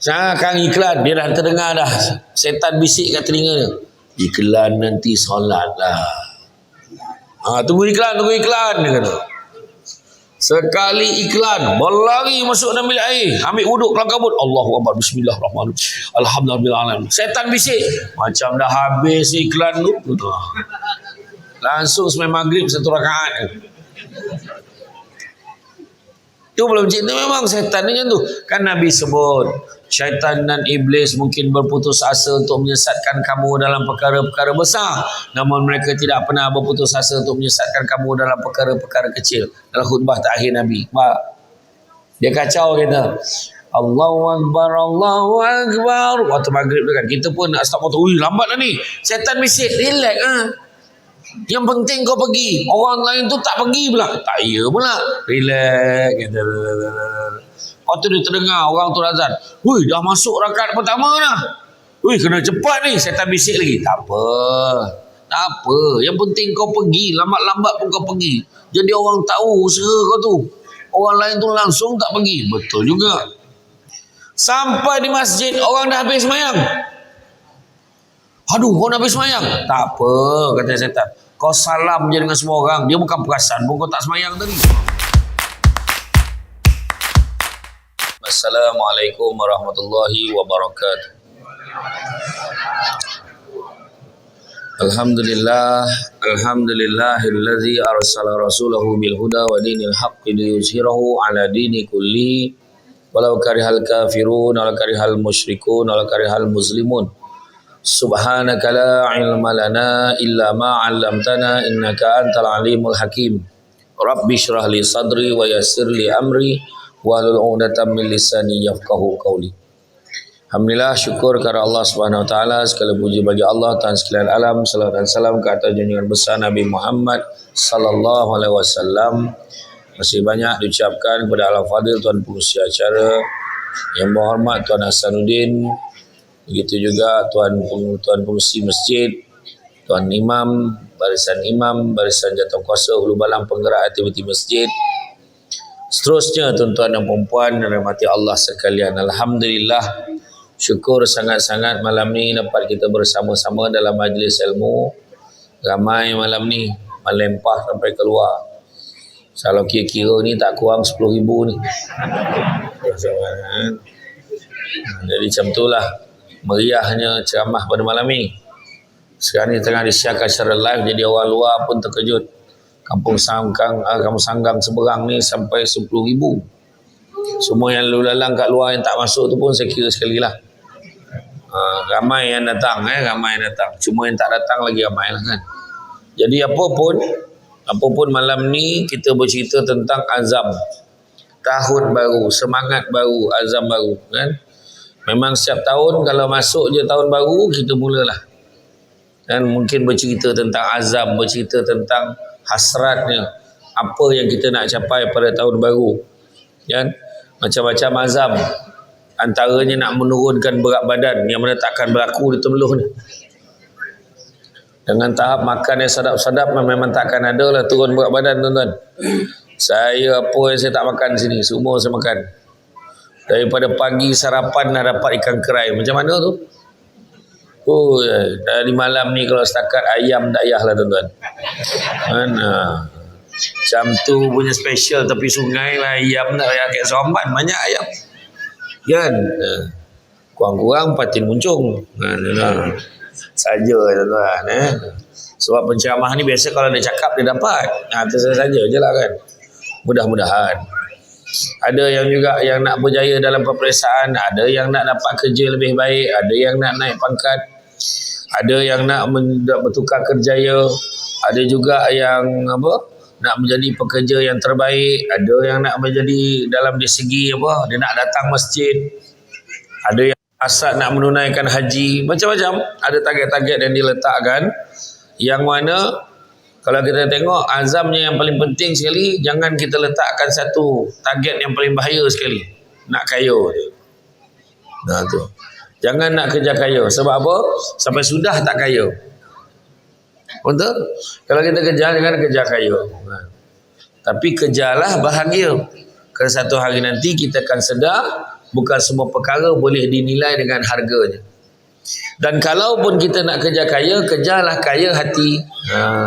Sekarang iklan, dia dah terdengar dah. Setan bisik kat telinga dia. Iklan nanti solat lah. Tunggu iklan dia kata. Sekali iklan, berlari masuk dalam bilik air, ambil wuduk, kelang kabut. Allahu Akbar, bismillahirrahmanirrahim. Alhamdulillah. Setan bisik. Macam dah habis iklan tu. Langsung sembahyang maghrib 1 rakaat. Tu belum cerita memang setan ni macam tu. Kan Nabi sebut, syaitan dan iblis mungkin berputus asa untuk menyesatkan kamu dalam perkara-perkara besar. Namun mereka tidak pernah berputus asa untuk menyesatkan kamu dalam perkara-perkara kecil. Dalam khutbah terakhir Nabi. Dia kacau kita. Allahu Akbar, Allahu Akbar. Waktu maghrib tu kan, kita pun nak stop motor. Ui, lambat dah ni. Setan bisik, relax Yang penting kau pergi. Orang lain tu tak pergi pula. Tak ya pula. Relax. Lepas tu dia terdengar orang tu azan. Hui, dah masuk rakaat pertama dah. Hui, kena cepat ni. Setan bisik lagi. Tak apa. Yang penting kau pergi. Lambat-lambat pun kau pergi. Jadi orang tahu usaha kau tu. Orang lain tu langsung tak pergi. Betul juga. Sampai di masjid, orang dah habis sembahyang. Aduh, kau dah habis sembahyang. Tak apa, kata setan. Kau salam je dengan semua orang. Dia bukan perasan pun kau tak sembahyang tadi. Assalamualaikum warahmatullahi wabarakatuh. Alhamdulillahillazi arsala rasulahu bil huda wa dinil haqqi liyuzhirahu ala dini kulli walau karihal kafirun walau karihal musyrikun walau karihal muslimun. Subhanaka la ilma lana illa ma 'allamtana innaka antal alimul hakim. Rabbi shrah li sadri wa yassir li amri wahlul 'uqdatam min lisani yafqahu qawli. Alhamdulillah, syukur kepada Allah Subhanahu wa taala, segala puji bagi Allah Tuhan sekalian alam. Salawat dan salam ke atas junjungan besar Nabi Muhammad sallallahu alaihi wasallam. Masih banyak diucapkan kepada al-fadil Tuan Pengurusi acara yang berhormat Tuan Hasanuddin. Begitu juga Tuan Pengurusi Masjid, Tuan Imam, barisan Jawatankuasa Hulu Balang penggerak aktiviti masjid. Seterusnya tuan-tuan dan puan-puan yang dirahmati Allah sekalian. Alhamdulillah, syukur sangat-sangat malam ni dapat kita bersama-sama dalam majlis ilmu. Ramai malam ni, melempah sampai keluar. Kalau kira-kira ni tak kurang 10,000 ni. Jadi macam itulah meriahnya ceramah pada malam ni. Sekarang ni tengah disiarkan secara live, jadi orang luar pun terkejut. Kampung Sanggang seberang ni sampai 10,000. Semua yang lalu lalang kat luar yang tak masuk tu pun saya kira sekali lah. Ramai yang datang. Cuma yang tak datang lagi ramai lah kan. Jadi apapun malam ni kita bercerita tentang azam. Tahun baru, semangat baru, azam baru kan. Memang setiap tahun kalau masuk je tahun baru kita mulalah. Dan mungkin bercerita tentang azam, bercerita tentang hasratnya, apa yang kita nak capai pada tahun baru. Kan? Macam-macam azam. Antaranya nak menurunkan berat badan yang mana takkan berlaku di Temeloh ni. Dengan tahap makan yang sadap-sadap memang takkan ada lah turun berat badan tuan-tuan. Saya apa yang saya tak makan sini, semua saya makan. Daripada pagi sarapan dah dapat ikan kerai. Macam mana tu? Dari malam ni kalau setakat ayam tak payahlah tuan-tuan. Macam tu punya special tepi sungai lah. Ayam tak payah kat Seremban. Banyak ayam. Kan? Kurang-kurang patin muncung. Saja tuan-tuan. Sebab penceramah ni biasa kalau dia cakap dia dapat. Terus saja je lah kan. Mudah-mudahan. Ada yang juga yang nak berjaya dalam peperiksaan, ada yang nak dapat kerja lebih baik, ada yang nak naik pangkat, ada yang nak bertukar kerjaya, ada juga yang nak menjadi pekerja yang terbaik, ada yang nak menjadi dalam segi dia nak datang masjid, ada yang asal nak menunaikan haji, macam-macam. Ada target-target yang diletakkan, yang mana kalau kita tengok azamnya yang paling penting sekali, jangan kita letakkan satu target yang paling bahaya sekali. Nak kaya. Tu. Jangan nak kerja kaya. Sebab apa? Sampai sudah tak kaya. Betul? Kalau kita kerja, jangan kerja kaya. Tapi kerjalah bahagia. Kerana satu hari nanti kita akan sedar Bukan semua perkara boleh dinilai dengan harganya. Dan kalaupun kita nak kerja kaya, kerjalah kaya hati.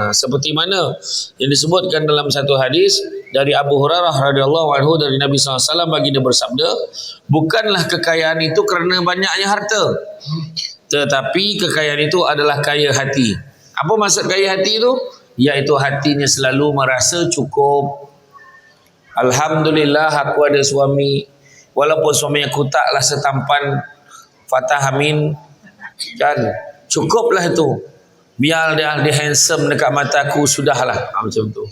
Seperti mana yang disebutkan dalam satu hadis dari Abu Hurairah radhiyallahu anhu dari Nabi SAW, baginda bersabda, bukanlah kekayaan itu kerana banyaknya harta, tetapi kekayaan itu adalah kaya hati. Apa maksud kaya hati itu? Iaitu hatinya selalu merasa cukup. Alhamdulillah aku ada suami, walaupun suami aku taklah setampan Fatah Amin, kan, cukuplah itu. Biar dia handsome dekat mata aku, sudahlah. Macam tu.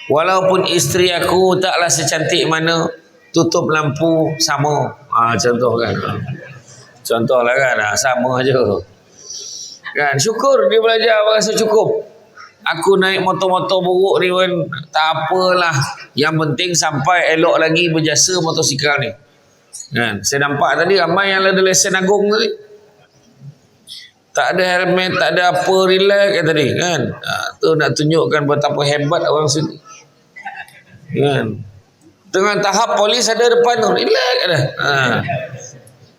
Walaupun isteri aku taklah secantik mana, tutup lampu sama. Contoh kan. Contohlah kan, sama aja. Kan, syukur dia belajar rasa cukup. Aku naik motor-motor buruk ni pun tak apalah. Yang penting sampai elok lagi berjasa motosikal ni. Kan, saya nampak tadi ramai yang ada lesen agung tadi. Tak ada helmet, tak ada apa, relax tadi kan. Tu nak tunjukkan betapa hebat orang sini. Kan. Tengah tahap polis ada depan tu, relax dah.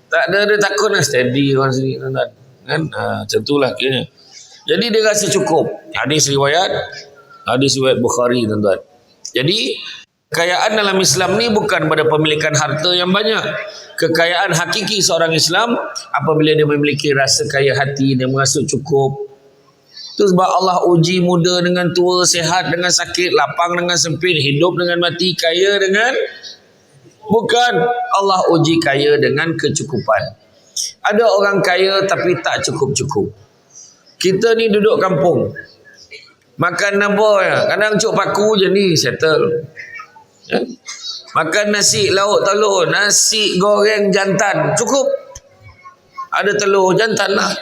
Tak ada dia takut nak steady orang sini kan. Macam itulah kira. Jadi dia rasa cukup. Hadis riwayat Bukhari tuan-tuan. Jadi kekayaan dalam Islam ni bukan pada pemilikan harta yang banyak. Kekayaan hakiki seorang Islam apabila dia memiliki rasa kaya hati, dia merasa cukup. Itu sebab Allah uji muda dengan tua, sehat dengan sakit, lapang dengan sempit, hidup dengan mati, kaya dengan... Bukan, Allah uji kaya dengan kecukupan. Ada orang kaya tapi tak cukup-cukup. Kita ni duduk kampung, makan apa ya? Kadang cuk paku je ni settle. Ya? Makan nasi lauk telur, nasi goreng jantan, cukup. Ada telur jantan lah.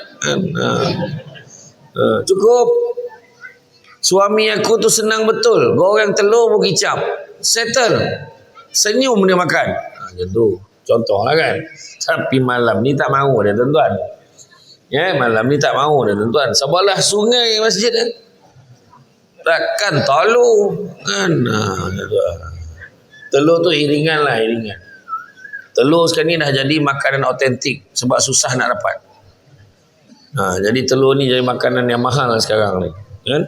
Cukup. Suami aku tu senang betul, goreng telur pun kicap, settle. Senyum dia makan. Macam tu. Contoh lah kan. Tapi malam ni tak mahu dia tuan-tuan. Ya, malam ni tak mahu dia tuan-tuan. Sebelah sungai masjid kan. Takkan telur kan. Telur tu iringan lah, iringan. Telur sekarang ni dah jadi makanan autentik sebab susah nak dapat. Jadi telur ni jadi makanan yang mahal sekarang ni. Kan?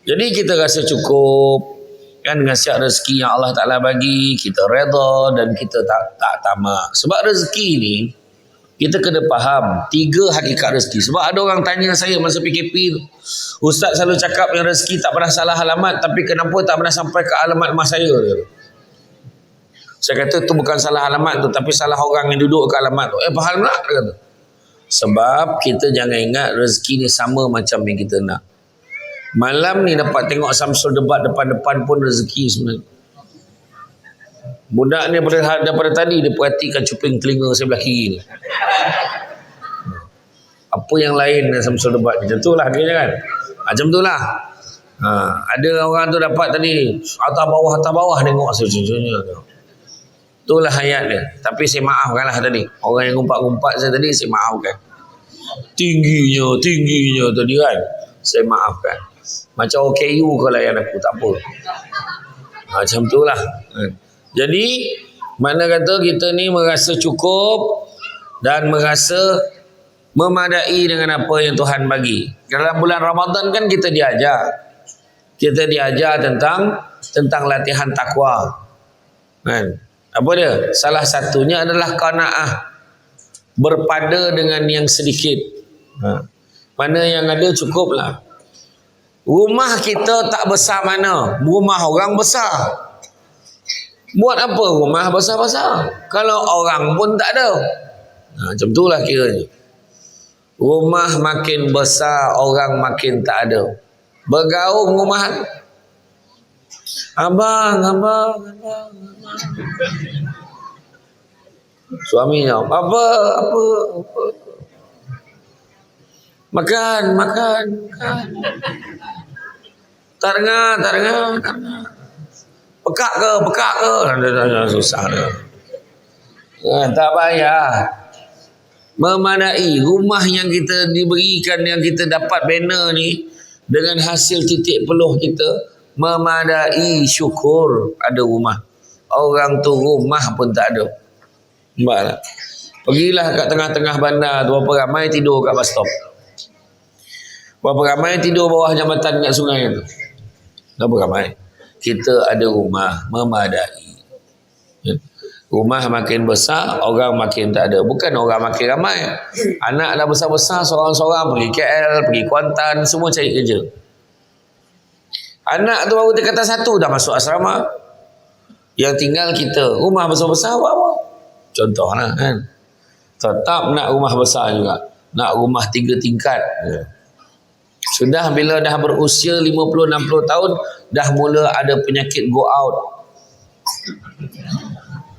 Jadi kita rasa cukup kan dengan siap rezeki yang Allah Ta'ala bagi, kita redha dan kita tak tamak. Sebab rezeki ni kita kena faham 3 hakikat rezeki. Sebab ada orang tanya saya masa PKP tu, Ustaz selalu cakap yang rezeki tak pernah salah alamat, tapi kenapa tak pernah sampai ke alamat rumah saya? Saya kata tu bukan salah alamat tu, tapi salah orang yang duduk ke alamat tu. Faham tak? Dia kata. Sebab kita jangan ingat rezeki ni sama macam yang kita nak. Malam ni dapat tengok Samsul debat depan-depan pun rezeki sebenarnya. Budak ni daripada tadi dia perhatikan cuping telinga sebelah kiri ni. Apa yang lain dengan Samsul debat? Macam tu lah dia kan. Macam tu lah. Ada orang tu dapat tadi atas bawah tengok sebenarnya. Itulah hayat dia. Tapi saya maafkan lah tadi. Orang yang gumpat-gumpat saya tadi saya maafkan. Tingginya tadi kan. Saya maafkan. Macam OKU kau layan aku, tak apa. Macam tu lah. Jadi, mana kata kita ni merasa cukup dan merasa memadai dengan apa yang Tuhan bagi. Dalam bulan Ramadan kan kita diajar. Kita diajar tentang latihan takwa. Kan? Apa dia? Salah satunya adalah qanaah. Berpada dengan yang sedikit. Mana yang ada cukuplah. Rumah kita tak besar mana, rumah orang besar. Buat apa rumah besar-besar kalau orang pun tak ada? Macam itulah kiranya. Rumah makin besar, orang makin tak ada. Bergaung rumah. Abang. Suaminya, apa? Makan. Tak dengar. Pekak ke? Susah dah. Tak payah. Memadai rumah yang kita diberikan, yang kita dapat banner ni dengan hasil titik peluh kita, memadai, syukur ada rumah. Orang tu rumah pun tak ada. Nampak tak? Pergilah kat tengah-tengah bandar tu, berapa ramai tidur kat bus stop. Berapa ramai tidur bawah jambatan kat sungai tu. Berapa ramai? Kita ada rumah memadai. Ya. Rumah makin besar, orang makin tak ada. Bukan orang makin ramai. Anak dah besar-besar, seorang-seorang pergi KL, pergi Kuantan, semua cari kerja. Anak tu baru tingkatan 1 dah masuk asrama. Yang tinggal kita, rumah besar-besar apa? Contohlah kan. Tetap nak rumah besar juga. Nak rumah 3 tingkat. Sudah bila dah berusia 50-60 tahun, dah mula ada penyakit go out.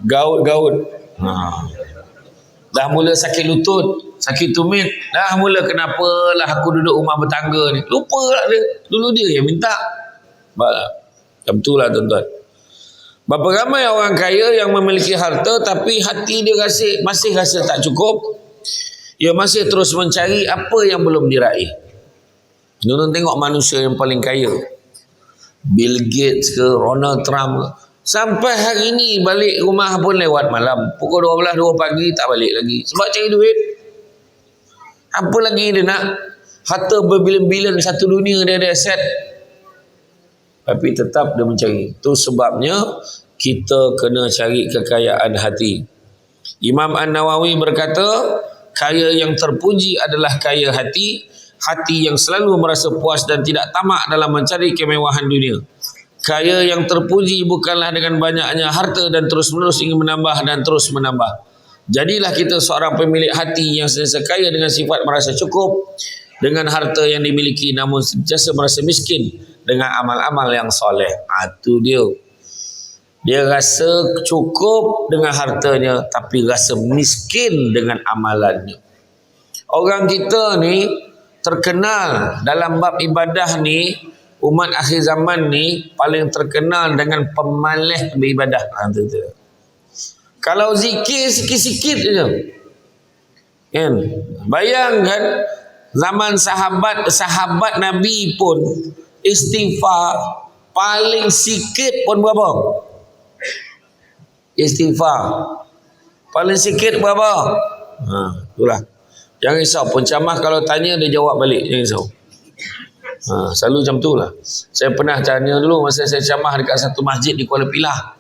Gaut-gaut. Dah mula sakit lutut, sakit tumit. Dah mula kenapalah aku duduk rumah bertangga ni. Lupa lah dia. Dulu dia yang minta. Macam tu lah tuan-tuan. Berapa ramai orang kaya yang memiliki harta tapi hati dia masih rasa tak cukup. Dia masih terus mencari apa yang belum diraih. Tuan-tuan tengok manusia yang paling kaya. Bill Gates ke, Ronald Trump ke. Sampai hari ni balik rumah pun lewat malam. Pukul 12, 2 pagi tak balik lagi. Sebab cari duit. Apa lagi dia nak? Harta berbilion-bilion, satu dunia dia ada aset. Tapi tetap dia mencari. Itu sebabnya kita kena cari kekayaan hati. Imam An-Nawawi berkata, kaya yang terpuji adalah kaya hati. Hati yang selalu merasa puas dan tidak tamak dalam mencari kemewahan dunia. Kaya yang terpuji bukanlah dengan banyaknya harta dan terus-menerus ingin menambah dan terus menambah. Jadilah kita seorang pemilik hati yang sentiasa kaya dengan sifat merasa cukup dengan harta yang dimiliki, namun sentiasa merasa miskin dengan amal-amal yang soleh. Itu dia. Dia rasa cukup dengan hartanya tapi rasa miskin dengan amalannya. Orang kita ni terkenal dalam bab ibadah ni, umat akhir zaman ni paling terkenal dengan pemalas beribadah. Kalau zikir sikit-sikit je. Kan? Bayangkan zaman sahabat Nabi pun istighfar paling sikit pun berapa? Istighfar paling sikit berapa? Itulah. Jangan risau, pencamah kalau tanya dia jawab balik, jangan risau. Selalu macam tu lah. Saya pernah tanya dulu masa saya camah dekat satu masjid di Kuala Pilah.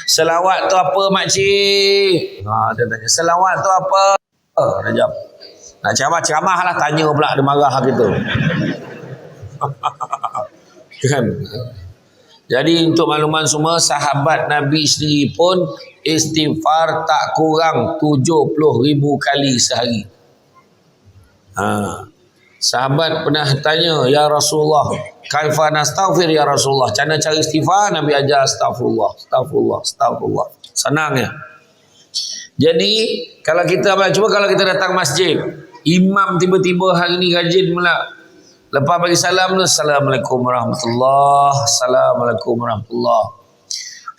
Selawat tu apa makcik? Dia tanya, selawat tu apa? Dia jawab. Nak camah lah, tanya pula dia marah gitu. Kan? Jadi untuk makluman semua, sahabat Nabi sendiri pun istighfar tak kurang 70,000 kali sehari. Sahabat pernah tanya, ya Rasulullah, kaifa nastaghfir ya Rasulullah? Macam mana cari istighfar? Nabi ajar astagfirullah. Senang ya. Jadi kalau kita cuba kalau kita datang masjid, imam tiba-tiba hari ni rajin pula. Lepas bagi salam tu, Assalamualaikum warahmatullahi wabarakatuh. Assalamualaikum warahmatullahi wabarakatuh.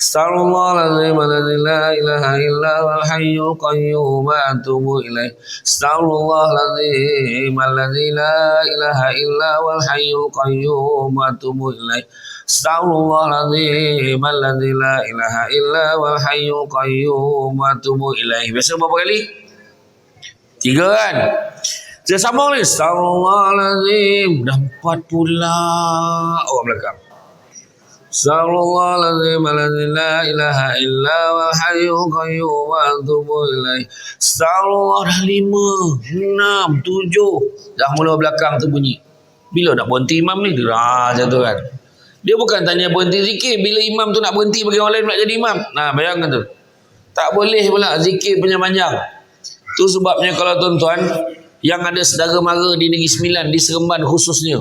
Astaghfirullahaladzim la ilaha illa wal hayyul qayyum wa atubu ilaih. Astaghfirullahaladzim la ilaha illa wal hayyul qayyum wa atubu ilaih. Astaghfirullahaladzim la ilaha illa wal hayyul qayyum wa atubu ilaih. Biasa berapa kali? 3 kan? Dia sambung ni, Astaghfirullahaladzim. Dah 4 pula orang belakang. Astaghfirullahaladzim la ilaha illa wal hayyul qayyum wa atubu ilaih. Astaghfirullah. Dah 5, 6, 7. Dah mula belakang tu bunyi. Bila nak berhenti imam ni? Macam tu kan. Dia bukan tanya berhenti zikir. Bila imam tu nak berhenti bagi orang lain nak jadi imam. Bayangkan tu. Tak boleh pula zikir panjang-panjang. Tu sebabnya kalau tuan-tuan yang ada saudara mara di Negeri Sembilan, di Seremban khususnya,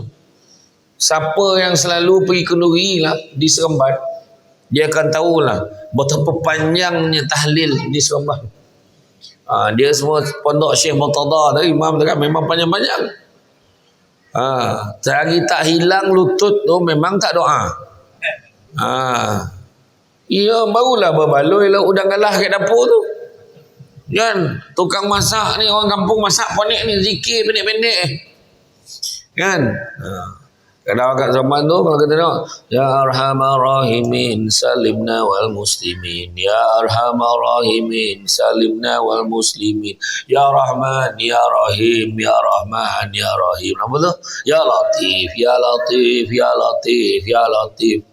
siapa yang selalu pergi kenduri lah di Seremban, dia akan tahulah betapa panjangnya tahlil di Seremban. Dia semua pondok Syekh Murtada tadi, imam tu kan memang panjang-panjang. Selagi tak hilang lutut tu memang tak doa. Ia barulah berbaloi lah udang galah kat dapur tu. Kan, tukang masak ni, orang kampung masak ponek ni, zikir pendek-pendek kan. Kadang kat zaman tu kalau kita tengok, ya arhamar rahimin salimna wal muslimin, ya arhamar rahimin salimna wal muslimin, ya rahman ya rahim ya rahman ya rahim. Apa tu? Ya latif ya latif ya latif ya latif.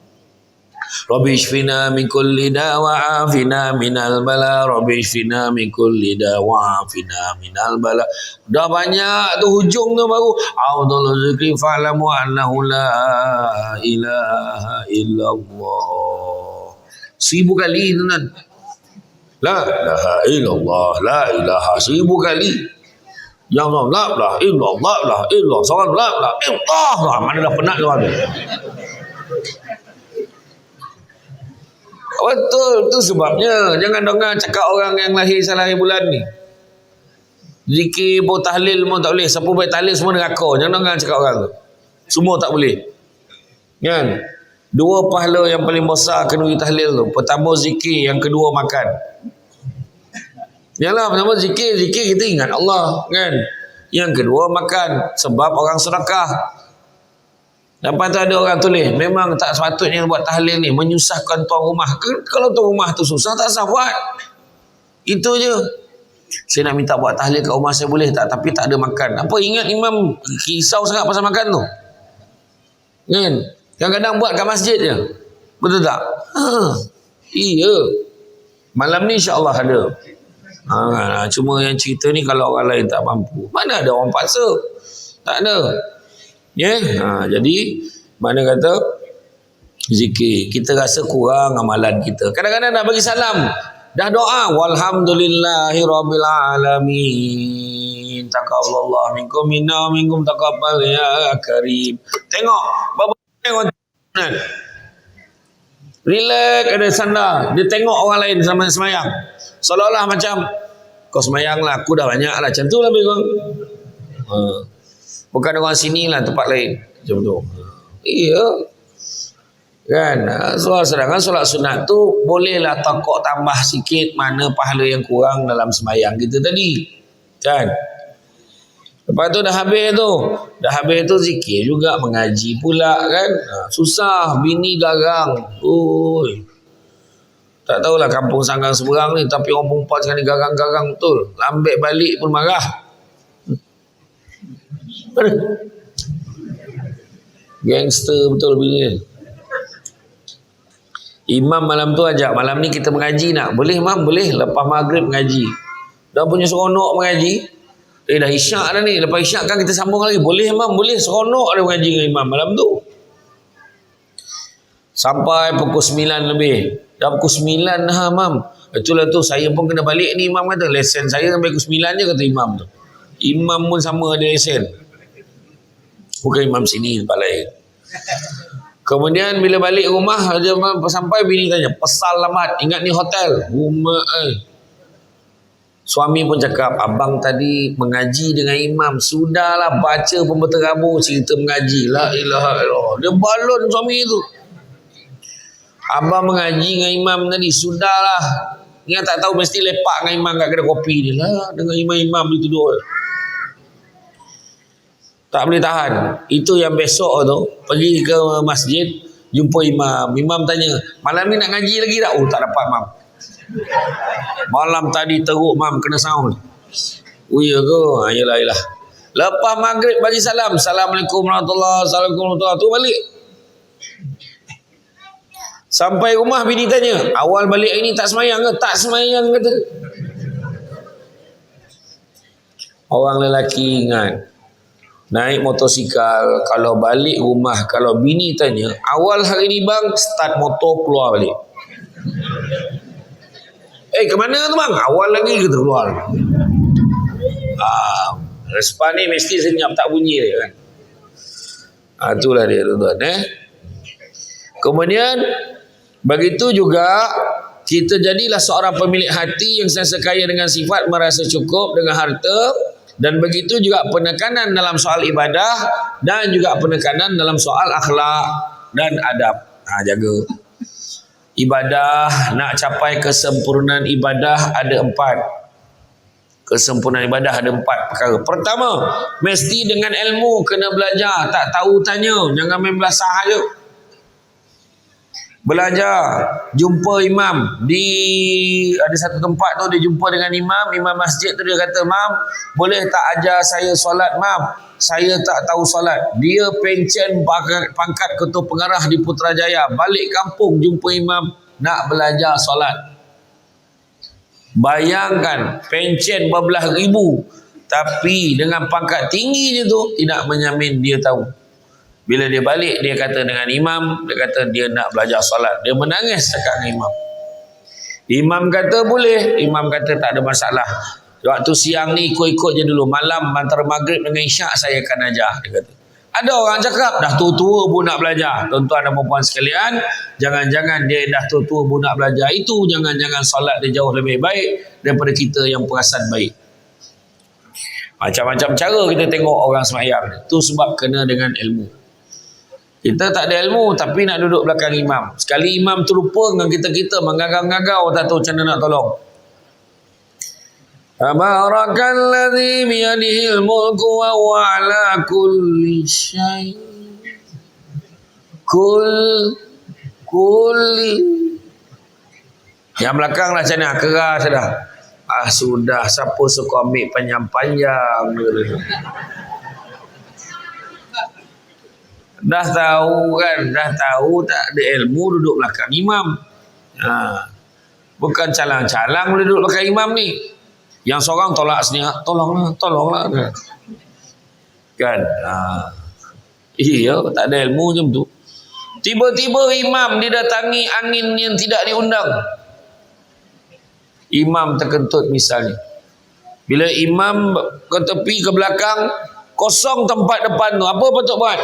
Rabbi shfina min kulli da wa afina minal bala, Rabbi shfina min kulli da wa afina minal bala. Dah banyak tu hujung tu baru a'udzu zikri fa'lamu annahu la ilaha illallah. 1000 kali tu kan. La ilaha illallah, la ilaha 1000 kali. Yang la ilaha illallah, la ilaha salam la ilaha illallah. Mana dah penat tu ada. Betul, tu sebabnya jangan dengar cakap orang yang lahir salah bulan ni. Zikir pun tahlil pun tak boleh. Siapa baik tahlil semua neraka. Jangan dengar cakap orang tu. Semua tak boleh. Kan? Dua pahala yang paling besar kena tahlil tu. Pertama zikir, yang kedua makan. Yalah, pertama zikir kita ingat Allah, kan? Yang kedua makan, sebab orang sedekah. Lepas tu ada orang tulis, memang tak sepatutnya buat tahlil ni, menyusahkan tuan rumah. Kalau tuan rumah tu susah, tak sah buat. Itu je. Saya nak minta buat tahlil kat rumah saya boleh tak? Tapi tak ada makan. Apa ingat imam risau sangat pasal makan tu? Kan? Kadang-kadang buat kat masjid je. Betul tak? Iya. Malam ni insya-Allah ada. Cuma yang cerita ni kalau orang lain tak mampu. Mana ada orang paksa? Tak ada. Jadi mana kata zikir kita rasa kurang amalan kita. Kadang-kadang nak bagi salam dah doa walhamdulillahi rabbil alamin taqabbalallahu minkum minna minkum taqabbal ya karim. Tengok bapa relax, ada sandar, dia tengok orang lain sama semayang seolah-olah macam kau semayang lah, aku dah banyak lah, macam tu lah lebih kurang. Bukan orang sini lah, tempat lain. Macam tu. Iya. Kan? Sedangkan solat sunat tu bolehlah takok tambah sikit mana pahala yang kurang dalam sembahyang kita tadi. Kan? Lepas tu dah habis tu. Dah habis tu zikir juga, mengaji pula kan. Susah, bini garang. Oi. Tak tahulah kampung Sanggang seberang ni, tapi orang perempuan sekarang ni garang-garang betul. Lambek balik pun marah. Gangster betul bini. Imam malam tu ajak, malam ni kita mengaji nak. Boleh Imam? Boleh. Lepas maghrib mengaji. Dah punya seronok mengaji. Dah isyak dah ni. Lepas isyak kan kita sambung lagi. Boleh Imam? Boleh. Seronok ada mengaji dengan Imam malam tu. Sampai pukul 9 lebih. Dah pukul 9 dah Imam. Itulah tu saya pun kena balik ni Imam kata. Lesen saya sampai pukul 9 je kata Imam tu. Imam pun sama ada lesen. Bukan imam sini, tempat lain. Kemudian bila balik rumah, sampai bini tanya, pesal lamat, ingat ni hotel. Suami pun cakap, abang tadi mengaji dengan imam. Sudahlah, baca pun berterabur cerita mengaji. La ilaha illallah. Dia balon suami tu. Abang mengaji dengan imam tadi, sudahlah. Ingat tak tahu mesti lepak dengan imam kat kedai kopi ni lah. Dengan imam-imam itu dua. Tak boleh tahan. Itu yang besok tu pergi ke masjid, jumpa imam. Imam tanya, malam ni nak ngaji lagi tak? Oh, tak dapat mam. Malam tadi teruk mam, kena sound. Oh iya ke? Yelah. Lepas maghrib bagi salam. Assalamualaikum warahmatullahi wabarakatuh. Assalamualaikum warahmatullahi wabarakatuh. Balik. Sampai rumah bini tanya, awal balik ini tak semayang ke? Tak semayang kata. Orang lelaki ingat, naik motosikal, kalau balik rumah, kalau bini tanya, awal hari ni bang, start motor keluar balik. Ke mana tu bang? Awal lagi kita keluar. Respan ni mesti senyap, tak bunyi dia kan. Itulah dia tuan-tuan. Kemudian begitu juga kita jadilah seorang pemilik hati yang sentiasa kaya dengan sifat merasa cukup dengan harta. Dan begitu juga penekanan dalam soal ibadah dan juga penekanan dalam soal akhlak dan adab. Jaga. Ibadah, nak capai kesempurnaan ibadah ada 4. Kesempurnaan ibadah ada 4 perkara. Pertama, mesti dengan ilmu, kena belajar. Tak tahu tanya, jangan main belasah je. Belajar, jumpa imam di ada satu tempat tu, dia jumpa dengan imam masjid tu, dia kata, "Mam, boleh tak ajar saya solat, Mam? Saya tak tahu solat." Dia pencen pangkat ketua pengarah di Putrajaya, balik kampung jumpa imam nak belajar solat. Bayangkan, pencen berbelah ribu, tapi dengan pangkat tinggi je tu, tidak menjamin dia tahu. Bila dia balik, dia kata dengan imam, dia kata dia nak belajar solat. Dia menangis cakap dengan imam. Imam kata boleh, imam kata tak ada masalah. Waktu siang ni ikut-ikut je dulu, malam antara maghrib dengan isyak saya akan ajar, dia kata. Ada orang cakap dah tua-tua pun nak belajar. Tuan-tuan dan puan sekalian, jangan-jangan dia dah tua-tua pun nak belajar itu, jangan-jangan solat dia jauh lebih baik daripada kita yang perasan baik. Macam-macam cara kita tengok orang sembahyang. Itu sebab kena dengan ilmu. Kita tak ada ilmu tapi nak duduk belakang imam. Sekali imam terlupa dengan kita mengagau-ngagau, tak tahu macam mana nak tolong. Tabarakalladzi biyadihil mulku wa huwa ala kulli syai' kulli. Yang belakang lah macam mana? Keras dah. Sudah, siapa suka ambil panjang-panjang. Dah tahu kan, dah tahu tak ada ilmu duduk belakang imam. Bukan calang-calang boleh duduk belakang imam ni. Yang seorang tolak sini, tolonglah. Kan? Iya, tak ada ilmu macam tu. Tiba-tiba imam didatangi angin yang tidak diundang. Imam terkentut misalnya. Bila imam ke tepi ke belakang, kosong tempat depan tu, apa patut buat?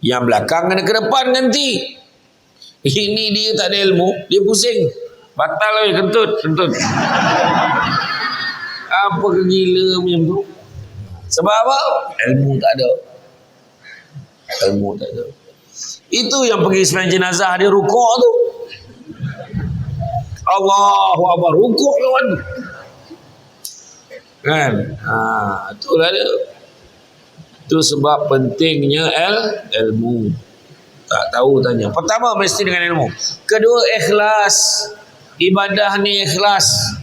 Yang belakang kena ke depan ganti. Ini dia tak ada ilmu, dia pusing. Batal lagi, kentut. Apa kegila macam tu? Sebab apa? Ilmu tak ada. Itu yang pergi sembahyang jenazah, dia rukuk tu. Allahu Akbar, rukuk kawan. Kan? Itulah dia. Itu sebab pentingnya ilmu. Tak tahu tanya. Pertama, mesti dengan ilmu. Kedua, ikhlas. Ibadah ni ikhlas.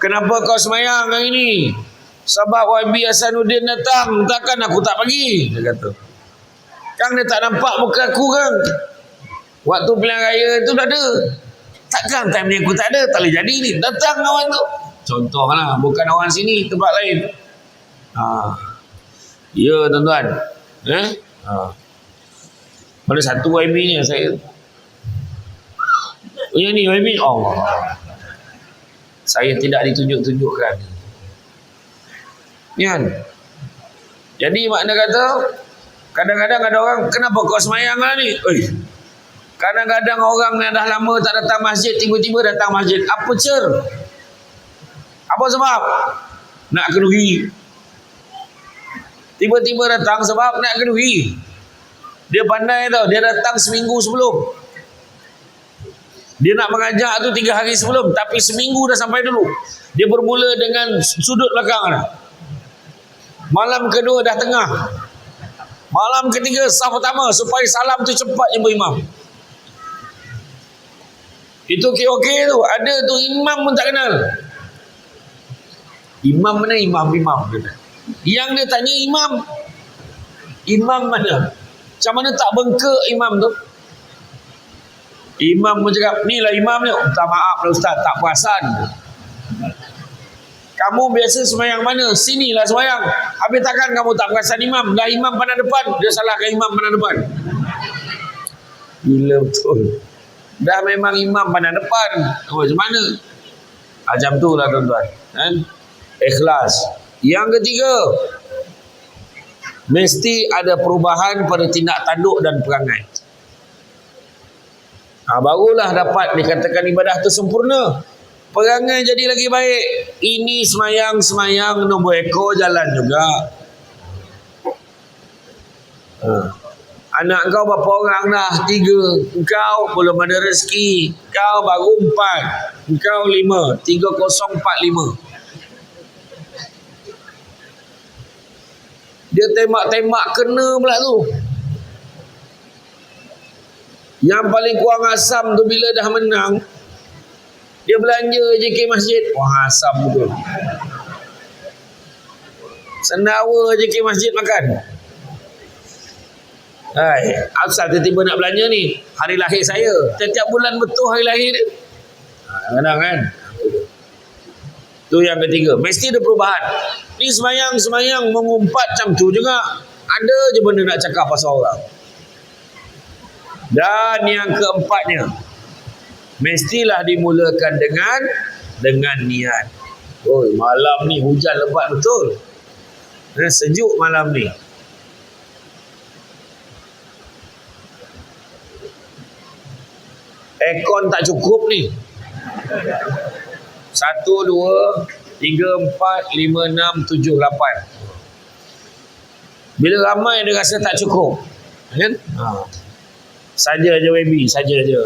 Kenapa kau semayang hari ni? Sebab YB Hasanuddin datang, takkan aku tak pergi, dia kata. Kang dia tak nampak muka aku kan? Waktu pilihan raya tu dah ada. Takkan time ni aku tak ada, tak boleh jadi ni. Datang kawan tu. Contohlah, bukan orang sini, tempat lain. Ya tuan-tuan. Ada satu YB ni saya. Oh yang ni YB. Saya tidak ditunjuk-tunjukkan. Kan? Jadi makna kata, kadang-kadang ada orang, kenapa kau semayang lah ni? Kadang-kadang orang yang dah lama tak datang masjid, tiba-tiba datang masjid. Apa cer? Apa sebab? Nak kenduri. Tiba-tiba datang sebab nak kenduri. Dia pandai tau, dia datang seminggu sebelum. Dia nak mengajak tu 3 hari sebelum, tapi seminggu dah sampai dulu. Dia bermula dengan sudut belakang dah. Malam kedua dah tengah. Malam ketiga saf pertama, supaya salam tu cepat jumpa imam. Itu okey tu. Ada tu imam pun tak kenal. Imam mana? Imam. Yang dia tanya imam mana? Macam mana tak bengkak imam tu? Imam pun cakap, ni lah imam ni. Minta maaf lah ustaz, tak perasan. Kamu biasa semayang mana? Sinilah semayang. Habis takkan kamu tak perasan imam? Dah imam pandang depan, dia salahkan imam pandang depan. Gila betul. Dah memang imam pandang depan. Macam mana? Macam tu lah tuan-tuan. Kan? Ikhlas. Yang ketiga, mesti ada perubahan pada tindak tanduk dan perangai. Barulah dapat dikatakan ibadah tu sempurna. Perangai jadi lagi baik. Ini semayang nombor ekor jalan juga. Anak kau berapa orang dah? 3. Kau belum ada rezeki. Kau baru 4. Engkau 5. 3045. Dia tembak-tembak kena pula tu. Yang paling kurang asam tu bila dah menang, dia belanja JK Masjid. Wah, asam betul. Sendawa JK Masjid makan. Hai, asal tiba-tiba nak belanja ni. Hari lahir saya. Setiap bulan betul hari lahir dia. Kadang kan? Tu yang ketiga. Mesti ada perubahan. Ni semayang mengumpat macam tu juga. Ada je benda nak cakap pasal orang. Dan yang keempatnya, mestilah dimulakan dengan niat. Oh, malam ni hujan lebat betul. Sejuk malam ni. Aircon tak cukup ni. 1, 2, 3, 4, 5, 6, 7, 8. Bila ramai dia rasa tak cukup. Kan? Saja je baby, saja je.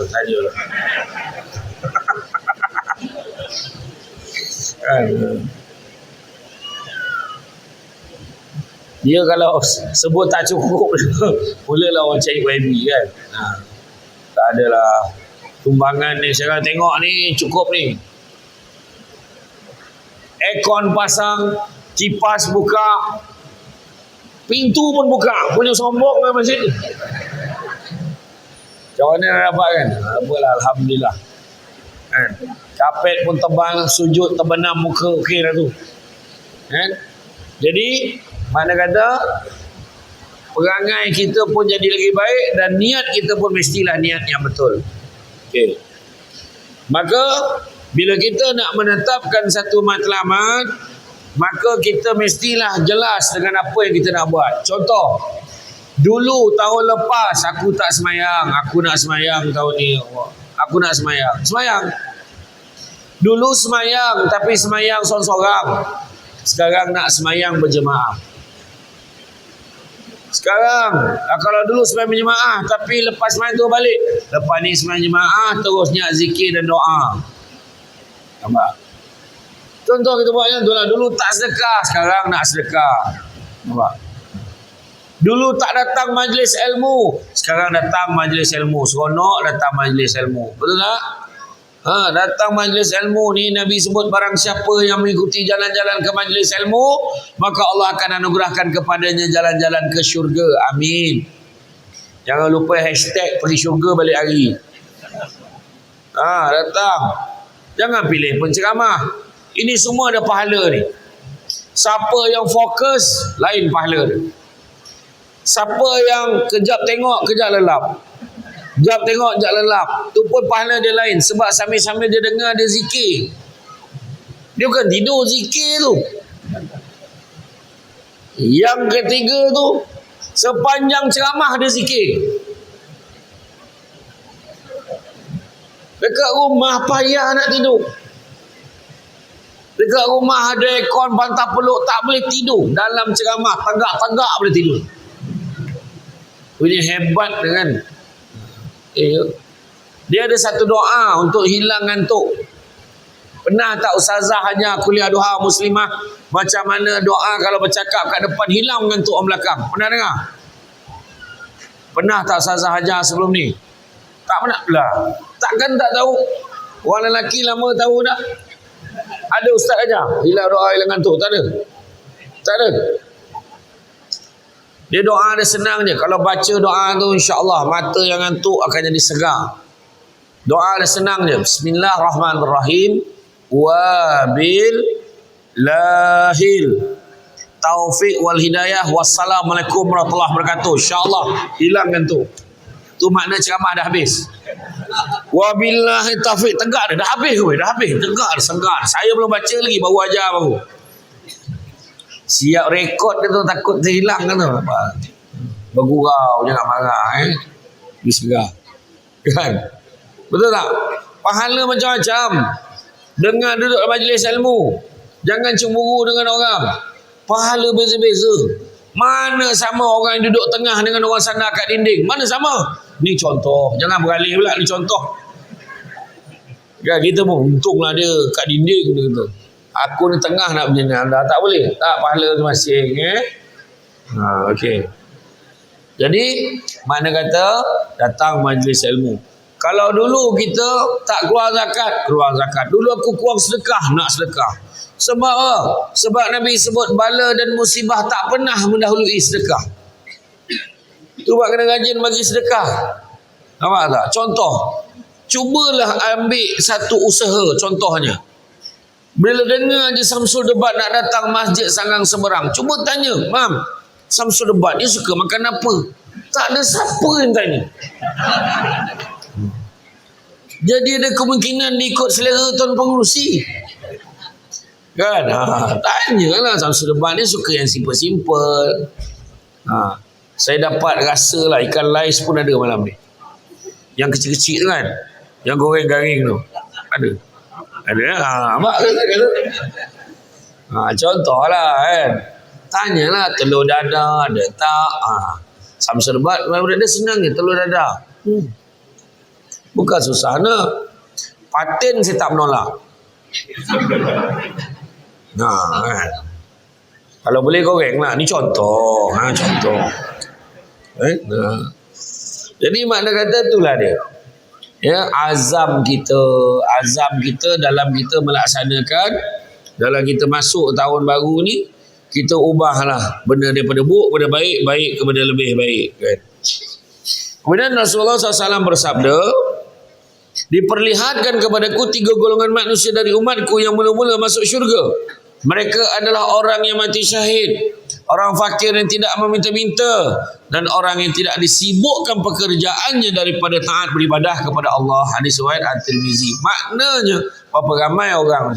Dia kalau sebut tak cukup, mulalah orang cari baby kan. Tak adalah tumbangan ni sekarang tengok ni cukup ni. Aircon pasang, kipas buka, pintu pun buka, punya sombong kan masjid ni. Macam mana nak dapat kan? Apalah, Alhamdulillah. Kan? Kapet pun tebal, sujud terbenam muka, okey dah tu. Kan? Jadi, mana kata, perangai kita pun jadi lagi baik dan niat kita pun mestilah niat yang betul. Okey. Maka, bila kita nak menetapkan satu matlamat, maka kita mestilah jelas dengan apa yang kita nak buat. Contoh, dulu tahun lepas aku tak semayang, aku nak semayang tahun ni. Aku nak semayang. Semayang. Dulu semayang tapi semayang sorang-sorang. Sekarang nak semayang berjemaah. Sekarang kalau dulu semayang berjemaah tapi lepas semayang tu balik. Lepas ni semayang jemaah terus niat zikir dan doa. Nampak? Contoh kita buat yang tu lah. Dulu tak sedekah, sekarang nak sedekah. Nampak? Dulu tak datang majlis ilmu, sekarang datang majlis ilmu. Seronok datang majlis ilmu. Betul tak? Datang majlis ilmu ni Nabi sebut barang siapa yang mengikuti jalan-jalan ke majlis ilmu, maka Allah akan anugerahkan kepadanya jalan-jalan ke syurga. Amin. Jangan lupa hashtag pergi syurga balik hari. Datang. Jangan pilih penceramah. Ini semua ada pahala ni. Siapa yang fokus, lain pahala dia. Siapa yang kejap tengok, kejap lelap. Kejap tengok, kejap lelap. Tu pun pahala dia lain. Sebab sambil-sambil dia dengar, dia zikir. Dia bukan tidur, zikir tu. Yang ketiga tu, sepanjang ceramah dia zikir. Dekat rumah payah nak tidur. Dekat rumah ada aircon bantal peluk, tak boleh tidur. Dalam ceramah, tegak-tegak boleh tidur. Punya hebat dengan dia ada satu doa untuk hilang ngantuk. Pernah tak ustazah hanya kuliah duha muslimah macam mana doa kalau bercakap kat depan hilang ngantuk orang belakang? Pernah dengar? Pernah tak ustazah hajar sebelum ni? Tak pernah lah. Takkan tak tahu. Orang lelaki lama tahu tak? Ada ustaz ajar hilang doa hilang ngantuk? Tak ada. Tak ada. Dia doa dia senang je. Kalau baca doa tu insya-Allah mata yang ngantuk akan jadi segar. Doa dia senang je. Bismillahirrahmanirrahim. Wabil lahil taufik wal hidayah. Wassalamualaikum warahmatullahi wabarakatuh. Insya-Allah hilang ngantuk. Tu makna ceramah dah habis. Wabillahi taufik, tegak dah habis weh, dah habis. Tegak, segar. Saya belum baca lagi, baru ajar baru. Siap rekod dia tu takut terhilang kan tu. Bergurau, jangan marah Bismillah. Kan? Betul tak? Pahala macam-macam. Dengar duduk majlis ilmu. Jangan cemburu dengan orang. Pahala beza-beza. Mana sama orang yang duduk tengah dengan orang sandar kat dinding? Mana sama? Ni contoh. Jangan beralih pula, ni contoh. Kan kita pun untunglah dia kat dinding dia kata. Aku ni tengah nak berdiri anda tak boleh. Tak pahala masing okey. Jadi mana kata datang majlis ilmu. Kalau dulu kita tak keluar zakat, keluar zakat. Dulu aku kurang sedekah, nak sedekah. Sebab apa? Sebab Nabi sebut bala dan musibah tak pernah mendahului sedekah. Tu buat kena rajin bagi sedekah. Nampak tak? Contoh, cubalah ambil satu usaha contohnya. Bila dengar je Samsul Debat nak datang masjid Sanggang Seberang, cuba tanya, Mam, Samsul Debat dia suka makan apa? Tak ada siapa yang tanya. Jadi ada kemungkinan dia ikut selera tuan pengurusi. Kan? Tanyalah Samsul Debat dia suka yang simple-simple. Saya dapat rasa lah ikan lais pun ada malam ni. Yang kecil-kecil tu kan, yang goreng-garing tu ada. Mak kata. Contohlah kan. Tanyalah telur dadah ada tak? Samsul Debat dia senang je telur dadah. Bukan susah nak. Paten saya tak menolak. Kan. Kalau boleh goreng lah. Ni contoh. Contoh. Jadi makna kata itulah dia. Ya, azam kita dalam kita melaksanakan, dalam kita masuk tahun baru ni, kita ubahlah benda daripada buruk kepada baik, baik kepada lebih baik kan. Kemudian Rasulullah SAW bersabda, diperlihatkan kepadaku 3 golongan manusia dari umatku yang mula-mula masuk syurga. Mereka adalah orang yang mati syahid, orang fakir yang tidak meminta-minta, dan orang yang tidak disibukkan pekerjaannya daripada taat beribadah kepada Allah. Hadis riwayat At-Tirmizi. Maknanya berapa ramai orang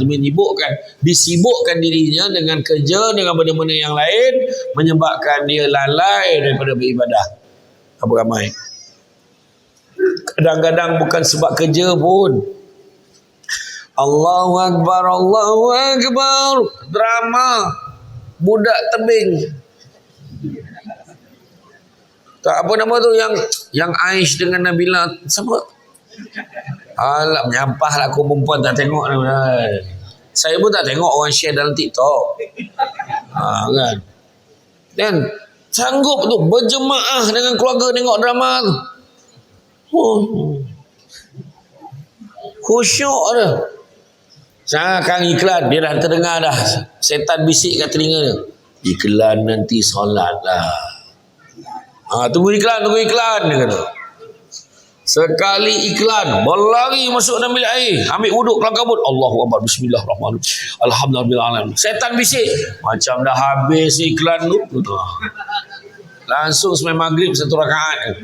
disibukkan dirinya dengan kerja, dengan benda-benda yang lain, menyebabkan dia lalai daripada beribadah. Berapa ramai? Kadang-kadang bukan sebab kerja pun. Allahu Akbar, Allahu Akbar. Drama budak tebing. Tak apa nama tu yang Aish dengan Nabila siapa? Alah menyampah lah aku perempuan tak tengok. Saya pun tak tengok orang share dalam TikTok. Kan. Dan sanggup tu berjemaah dengan keluarga tengok drama tu. Khusyuk dah. Kang iklan dia dah terdengar dah. Setan bisik kat telinga dia. Iklan nanti solat lah. Tunggu iklan dia kata. Sekali iklan berlari masuk dalam bilik air, ambil wuduk kelam kabut, Allahu Akbar, bismillahirrahmanirrahim, alhamdulillah. Setan bisik macam dah habis iklan tu, langsung sembahyang maghrib 1 rakaat.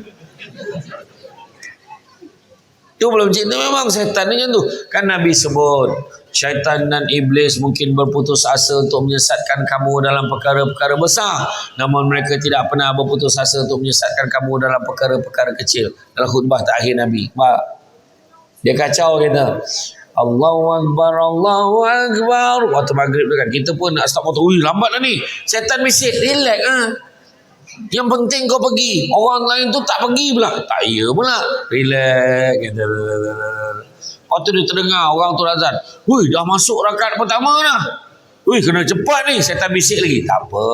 Itu belum cerita memang setan ni macam tu. Kan Nabi sebut syaitan dan iblis mungkin berputus asa untuk menyesatkan kamu dalam perkara-perkara besar, namun mereka tidak pernah berputus asa untuk menyesatkan kamu dalam perkara-perkara kecil. Dalam khutbah terakhir Nabi, dia kacau kita, Allahu Akbar, Allahu Akbar. Waktu maghrib tu kan, kita pun nak start motor, lambat dah ni, setan bisik, relax yang penting kau pergi, orang lain tu tak pergi pula. Tak ya pula, relax kata. Lepas tu dia terdengar orang tu azan, dah masuk rakaat pertama dah, kena cepat ni. Setan bisik lagi, tak apa,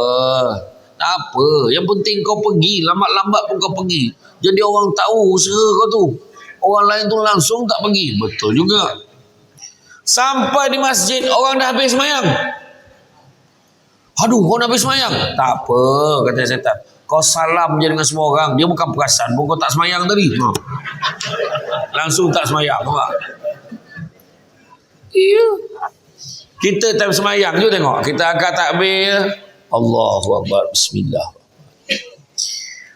yang penting kau pergi, lambat-lambat pun kau pergi, jadi orang tahu usaha kau tu. Orang lain tu langsung tak pergi. Betul juga. Sampai di masjid orang dah habis semayang, kau dah habis semayang. Tak apa, kata setan, kau salam je dengan semua orang, dia bukan perasan pun kau tak semayang tadi. Langsung tak semayang. Iya. Kita time semayang je tengok, kita angkat takbir, Allahu Akbar, bismillah.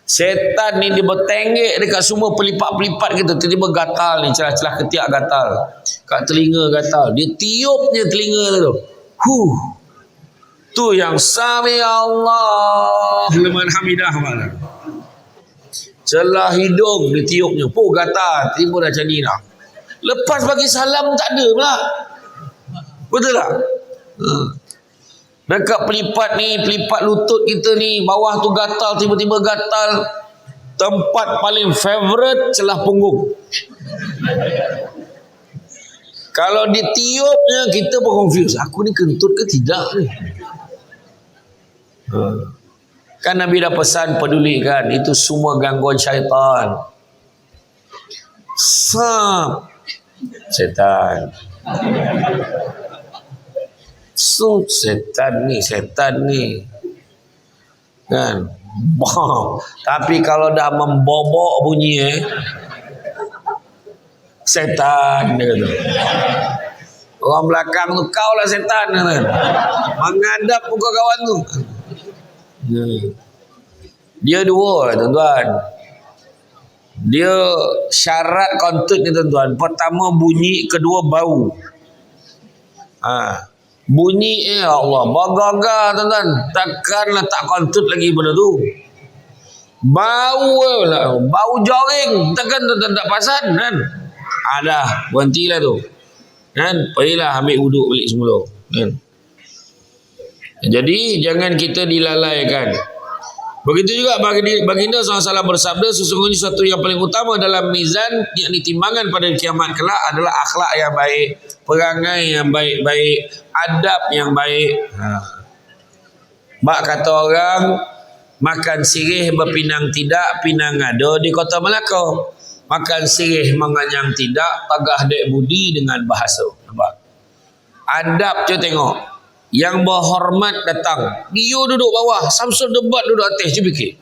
Setan ni dia bertenggek dekat semua pelipat-pelipat kita, tiba-tiba gatal ni, celah-celah ketiak gatal, kat telinga gatal, dia tiupnya telinga tu. Tu yang sami Allah liman hamidah mana. Celah hidung dia tiupnya, gatal, tiba dah jadi dah. Lepas bagi salam tak ada pula. Betul tak? Dekat pelipat ni, pelipat lutut kita ni, bawah tu gatal, tiba-tiba gatal. Tempat paling favourite celah punggung. Kalau ditiupnya kita pun confuse. Aku ni kentut ke tidak ni? Kan Nabi dah pesan pedulikan. Itu semua gangguan syaitan. Setan. Setan ni. Kan? Bom. Tapi kalau dah membobok bunyi setan dia kata. Orang belakang tu kau lah setan kan. Menghadap muka kawan tu. Dia dua tuan-tuan. Dia syarat kontut ni tuan-tuan. Pertama bunyi, kedua bau. Bunyi Allah bagaga tuan-tuan. Takkanlah tak kontut lagi benda tu. Bau lah, bau joring. Takkan tuan-tuan tak perasan kan? Dah berhentilah tu. Kan? Pergilah ambil wuduk balik semula. Kan? Jadi jangan kita dilalaikan. Begitu juga baginda SAW bersabda, sesungguhnya sesuatu yang paling utama dalam mizan, yakni timbangan pada kiamat kelak adalah akhlak yang baik, perangai yang baik-baik, adab yang baik. Mak kata orang, makan sirih berpinang tidak, pinang ada di kota Melaka. Makan sirih menganyang tidak, tagah dek budi dengan bahasa. Nampak? Adab je tengok. Yang berhormat datang, dia duduk bawah, Samsul debat duduk atas. Cuba fikir,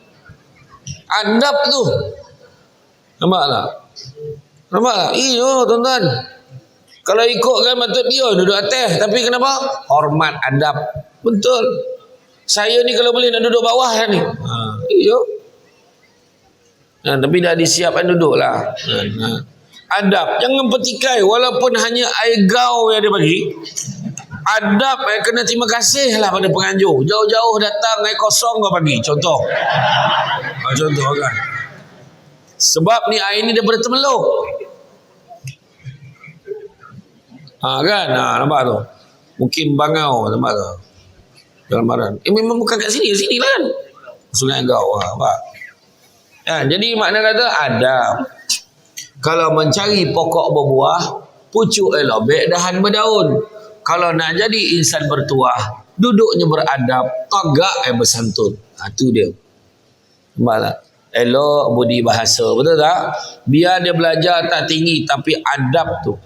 adab tu. Nampak tak? Iya tuan-tuan. Kalau ikutkan patut dia duduk atas. Tapi kenapa? Hormat, adab. Betul. Saya ni kalau boleh nak duduk bawah kan ni. Iya. Tapi dah disiapkan duduklah. Adab. Jangan petikai walaupun hanya air gau yang dia bagi. Adab kena terima kasih lah pada penganjur. Jauh-jauh datang air kosong kau bagi. Contoh kan. Sebab ni air ni daripada Temeluk. Kan? Nampak tu. Mungkin Bangau. Nampak tu. Dalam baran. Memang bukan kat sini. Sini lah kan. Sungai Gau. Nampak? Jadi makna kata adab. Kalau mencari pokok berbuah, pucuk lobek dahan berdaun. Kalau nak jadi insan bertuah, duduknya beradab, tagak bersantun. Itu dia. Nampak tak? Elok budi bahasa. Betul tak? Biar dia belajar tak tinggi, tapi adab tu.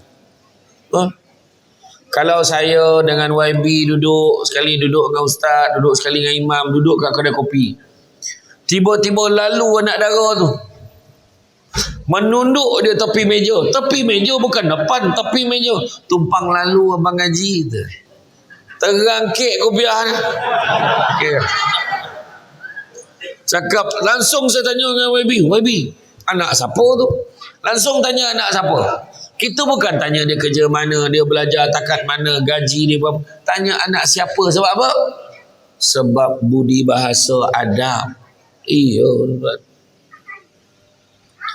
Kalau saya dengan YB duduk, sekali duduk dengan ustaz, duduk sekali dengan imam, duduk kat kedai kopi. Tiba-tiba lalu anak dara tu. Menunduk dia tepi meja. Tepi meja bukan depan, tepi meja. Tumpang lalu abang ngaji tu. Terangkik kopiah ni. Okay. Cakap, langsung saya tanya dengan YB, anak siapa tu? Langsung tanya anak siapa. Kita bukan tanya dia kerja mana, dia belajar takat mana, gaji dia berapa. Tanya anak siapa. Sebab apa? Sebab budi bahasa adab. Iya.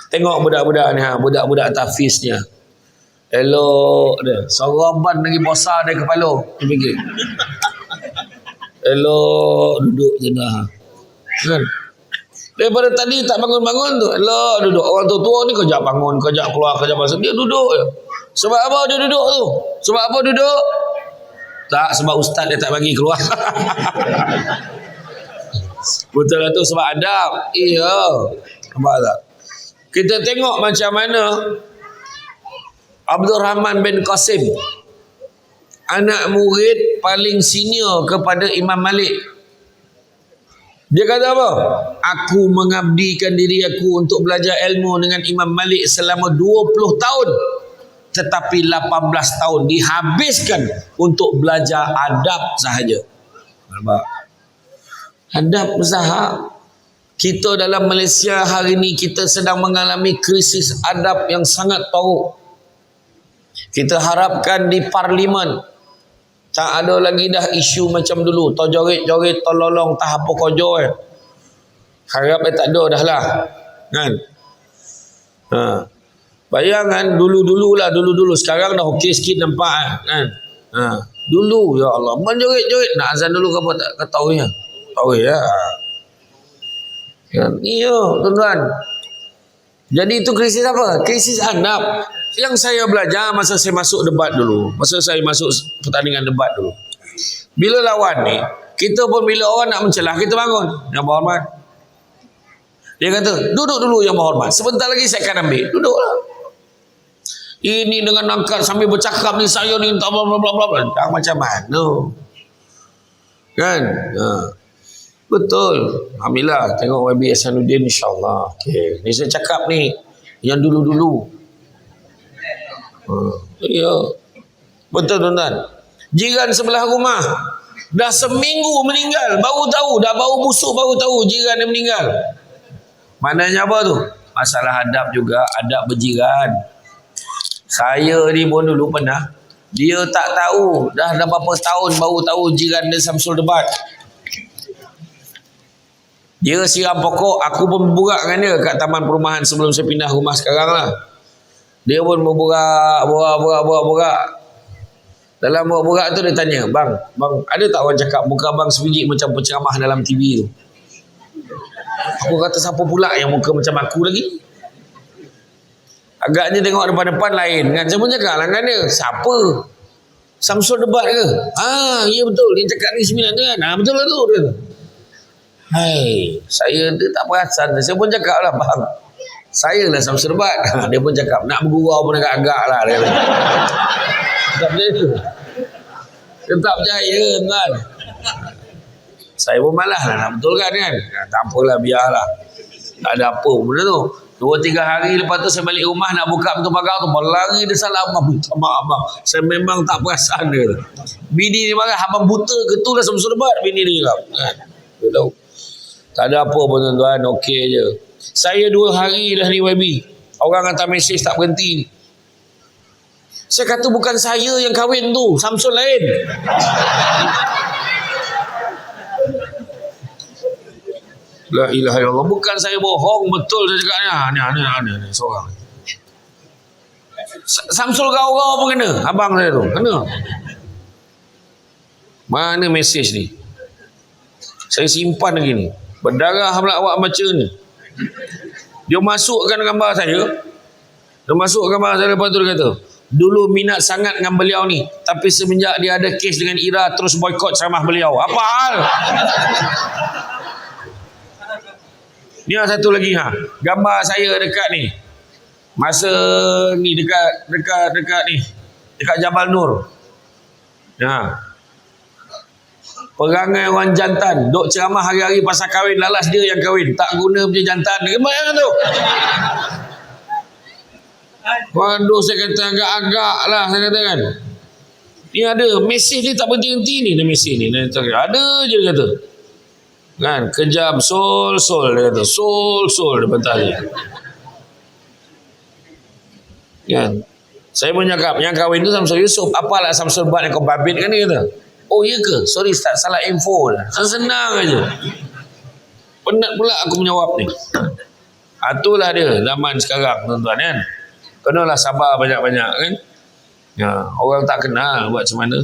Tengok budak-budak ni, budak-budak tafiznya. Elok dia. Soroban lagi bosan dari kepala. Dia fikir. Elok duduk je dah. Kan? Daripada tadi tak bangun-bangun tu. Elok duduk. Orang tua-tua ni kejap bangun, kejap keluar, kejap masuk. Dia duduk je. Sebab apa dia duduk tu? Sebab apa duduk? Tak, sebab ustaz dia tak bagi keluar. Betul lah tu, sebab adab. Iya. Nampak tak? Kita tengok macam mana Abdul Rahman bin Qasim, anak murid paling senior kepada Imam Malik. Dia kata apa? Aku mengabdikan diri aku untuk belajar ilmu dengan Imam Malik selama 20 tahun. Tetapi 18 tahun dihabiskan untuk belajar adab sahaja. Nampak? Adab usaha. Kita dalam Malaysia hari ini kita sedang mengalami krisis adab yang sangat teruk. Kita harapkan di parlimen tak ada lagi dah isu macam dulu. Tojorit-jorit, tololong, tak apa kojo. Harap tak ada dah lah. Kan? Bayangkan dulu-dulu. Sekarang dah okey sikit nampak. Kan? Dulu, ya Allah. Menjorit-jorit. Nak azan dulu ke apa tak ketahui ya? Tahu ya. Iya, tuan-tuan. Jadi itu krisis apa? Krisis adab. Yang saya belajar masa saya masuk debat dulu, masa saya masuk pertandingan debat dulu. Bila lawan ni, kita pun bila orang nak mencelah, kita bangun. Yang berhormat. Dia kata, duduk dulu yang berhormat. Sebentar lagi saya akan ambil. Duduklah. Ini dengan angkat sambil bercakap ni, saya ni tak bla bla bla bla. Macam mana? Kan? Betul. Alhamdulillah. Tengok YB Hasanuddin, insyaAllah. Okay. Ni saya cakap ni, yang dulu-dulu. Ya. Betul tuan-tuan. Jiran sebelah rumah dah seminggu meninggal, baru tahu, dah bau busuk baru tahu jiran dia meninggal. Maknanya apa tu? Masalah adab juga, adab berjiran. Saya ni pun dulu pernah, dia tak tahu, dah berapa tahun baru tahu jiran dia Samsul debat. Dia siram pokok, aku pun berburak dengan dia kat taman perumahan sebelum saya pindah rumah sekarang lah. Dia pun berburak. Dalam borak tu dia tanya, bang, ada tak orang cakap muka abang sebiji macam penceramah dalam TV tu? Aku kata, siapa pula yang muka macam aku lagi? Agaknya tengok depan-depan lain kan. Saya pun cakap lah dengan dia, siapa? Samsul debat ke? Ya betul, dia cakap ni 9 tu kan? Betul lah tu. Dia. Hai, saya dia tak perasan. Saya pun cakap lah, bang, saya lah Samsul debat. Dia pun cakap, nak bergurau pun agak-agak lah. Dia tak percaya tu. Dia tak percaya kan. Saya pun malas lah nak betulkan kan. Tak apalah, biarlah. Tak ada apa benda tu. 2-3 hari lepas tu saya balik rumah nak buka pintu pagar tu, berlari dia salah, abang, minta maaf abang, saya memang tak perasan dia. Bini dia marah, abang buta ke tu lah Samsul debat, bini dia cakap kan. Dia tahu. Tak ada apa pun tuan-tuan, okey je. Saya 2 hari dah ni YB, orang hantar mesej tak berhenti. Saya kata bukan saya yang kahwin tu, Samsul lain. La ilaha illallah, bukan saya bohong, betul saya cakapnya. Ni seorang. Samsul kau apa kena? Abang saya tu, kena. Mana mesej ni? Saya simpan lagi ni. Berdarah pula awak baca ni. Dia masukkan gambar saya. Lepas tu dia kata, dulu minat sangat dengan beliau ni, tapi semenjak dia ada kes dengan Ira, terus boykot ceramah beliau. Apa hal? Ni satu lagi gambar saya dekat ni. Masa ni dekat ni. Dekat Jabal Nur. Perangai orang jantan, duk ceramah hari-hari pasal kahwin, lalas dia yang kahwin, tak guna punya jantan. Gimana tu? Waduh, saya kata agak-agak lah, saya kata kan. Ni ada mesej ni tak berhenti-henti ni, ada mesej ni. Ada je kata. Kan, kejam, sol dia kata, sol dia patah dia. Kan, saya pun cakap yang kahwin tu Samsul Yusof, apalah Samsul buat yang kau babit kan, dia kata. Oh iya ke? Sorry Ustaz, salah info lah. Senang aja. Penat pula aku menjawab ni. Itulah dia zaman sekarang tuan-tuan kan. Kenalah sabar banyak-banyak kan. Orang tak kenal buat macam mana.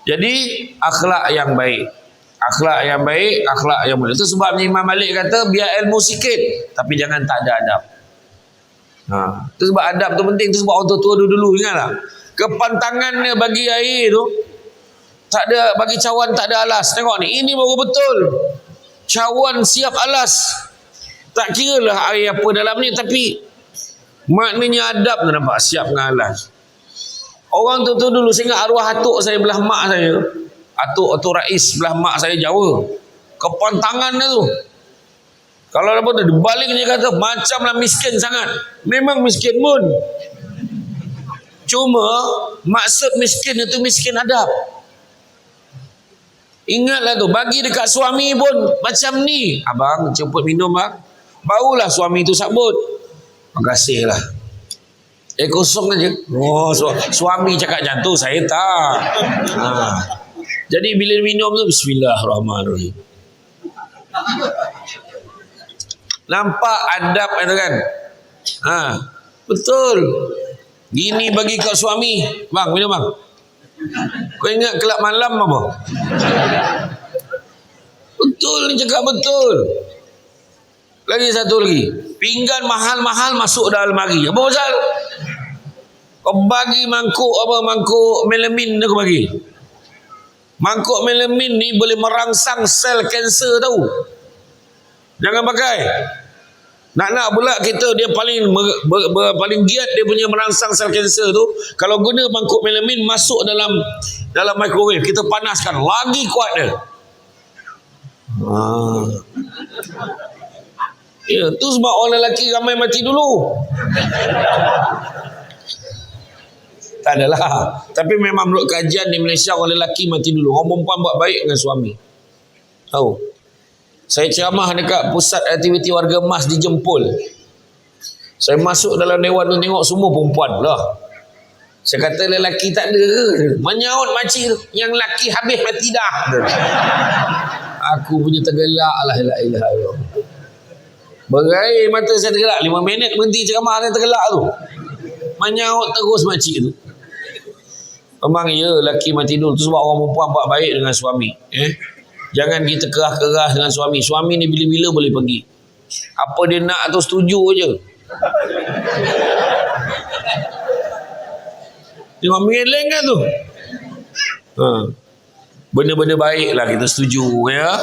Jadi akhlak yang baik, akhlak yang mulia. Itu sebab Imam Malik kata biar ilmu sikit tapi jangan tak ada adab. Itu sebab adab tu penting. Itu sebab orang tua dulu ingatlah. Kepantangannya bagi air tu tak ada, bagi cawan tak ada alas. Tengok ni, ini baru betul. Cawan siap alas. Tak kira lah air apa dalam ni, tapi maknanya adab tu nampak siap dengan alas. Orang tu dulu saya ingat arwah atuk saya belah mak saya. Atuk Rais belah mak saya Jawa. Kepantangan dia tu. Kalau apa tu, balik dia kata macamlah miskin sangat. Memang miskin pun. Cuma maksud miskin itu miskin adab. Ingatlah tu, bagi dekat suami pun macam ni. Abang jemput minum bang. Barulah suami tu sabut. Makasih lah. Kosong aja. Oh, suami cakap macam tu, saya tak. Jadi bila minum tu bismillahirrahmanirrahim. Nampak adab itu kan? Betul. Gini bagi kau suami. Bang, minum bang. Kau ingat kelab malam apa? Betul ni, cakap betul. Lagi satu lagi. Pinggan mahal-mahal masuk dalam almari. Apa pasal? Kau bagi mangkuk melamin aku bagi. Mangkuk melamin ni boleh merangsang sel kanser tahu. Jangan pakai. Nak pula kita dia paling paling giat dia punya merangsang sel kanser tu. Kalau guna mangkuk melamin masuk dalam microwave, kita panaskan lagi kuat dia. Ya, tu sebab orang lelaki ramai mati dulu. Tak adalah. Tapi memang menurut kajian di Malaysia orang lelaki mati dulu. Orang perempuan buat baik dengan suami. Tahu? Saya ceramah dekat pusat aktiviti warga emas di Jempol. Saya masuk dalam dewan tu tengok semua perempuan pula. Saya kata lelaki tak ada ke? Menyaut makcik tu. Yang lelaki habis mati dah. Aku punya tergelak lah. Berair mata saya tergelak. 5 minit berhenti ceramah saya tergelak tu. Menyaut terus makcik tu. Memang ya lelaki mati dulu. Tu sebab orang perempuan buat baik dengan suami. Jangan kita kerah-kerah dengan suami. Suami ni bila-bila boleh pergi. Apa dia nak tu setuju je. Tengok mengeleng kan tu. Benda-benda baik lah kita setuju ya.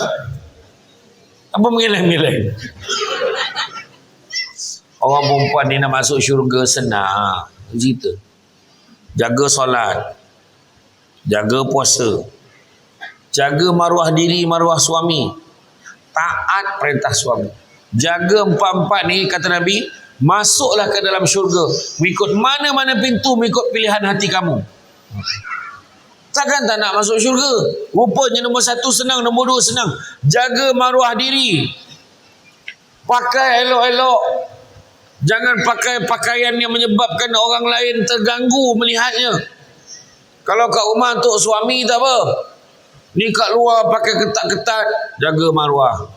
Apa mengeleng-mengeleng? Orang perempuan ni nak masuk syurga senang. Cerita. Jaga solat. Jaga puasa. Jaga maruah diri, maruah suami. Taat perintah suami. Jaga 4-4 ni kata Nabi, masuklah ke dalam syurga. Mengikut mana-mana pintu, mengikut pilihan hati kamu. Takkan tak nak masuk syurga? Rupanya nombor 1 senang, nombor 2 senang. Jaga maruah diri. Pakai elok-elok. Jangan pakai pakaian yang menyebabkan orang lain terganggu melihatnya. Kalau kat rumah untuk suami tak apa. Ni kat luar pakai ketat-ketat. Jaga maruah.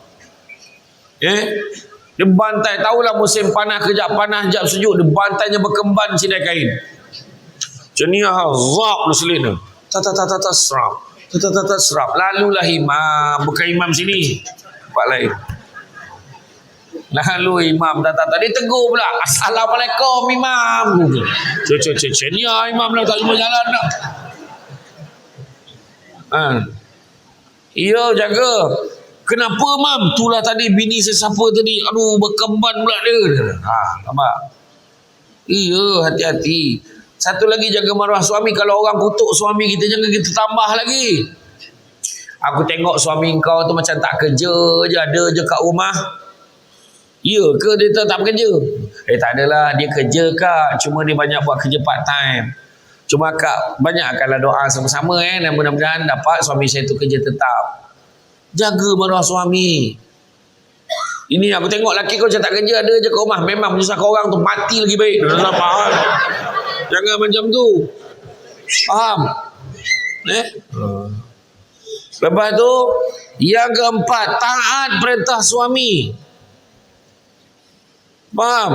Dia bantai. Tahulah musim panas, kejap panas, kejap sejuk. Dia bantainya berkemban sidai kain. Macam ni zap lu selit tu. Tata serap. Tata serap. Lalulah imam. Bukan imam sini. Tempat lain. Lalu imam tata dia tegur pula. Assalamualaikum imam. Cek ni imam dah tak semua jalan dah. Ya jaga. Kenapa mam? Itulah tadi bini sesiapa tadi. Aduh berkemban pula dia. Nampak? Iya hati-hati. Satu lagi jaga maruah suami. Kalau orang kutuk suami kita, jangan kita tambah lagi. Aku tengok suami kau tu macam tak kerja je. Ada je kat rumah. Ya ke dia tak bekerja? Tak adalah. Dia kerja kak. Cuma dia banyak buat kerja part time. Cuma kak banyakkanlah doa sama-sama dan mudah-mudahan dapat suami saya tu kerja tetap. Jaga maruah suami. Ini aku tengok laki kau macam tak kerja, ada je kat rumah. Memang menyusahkan orang tu, mati lagi baik. Faham? Jangan macam tu. Faham? Lepas tu yang keempat, taat perintah suami. Faham?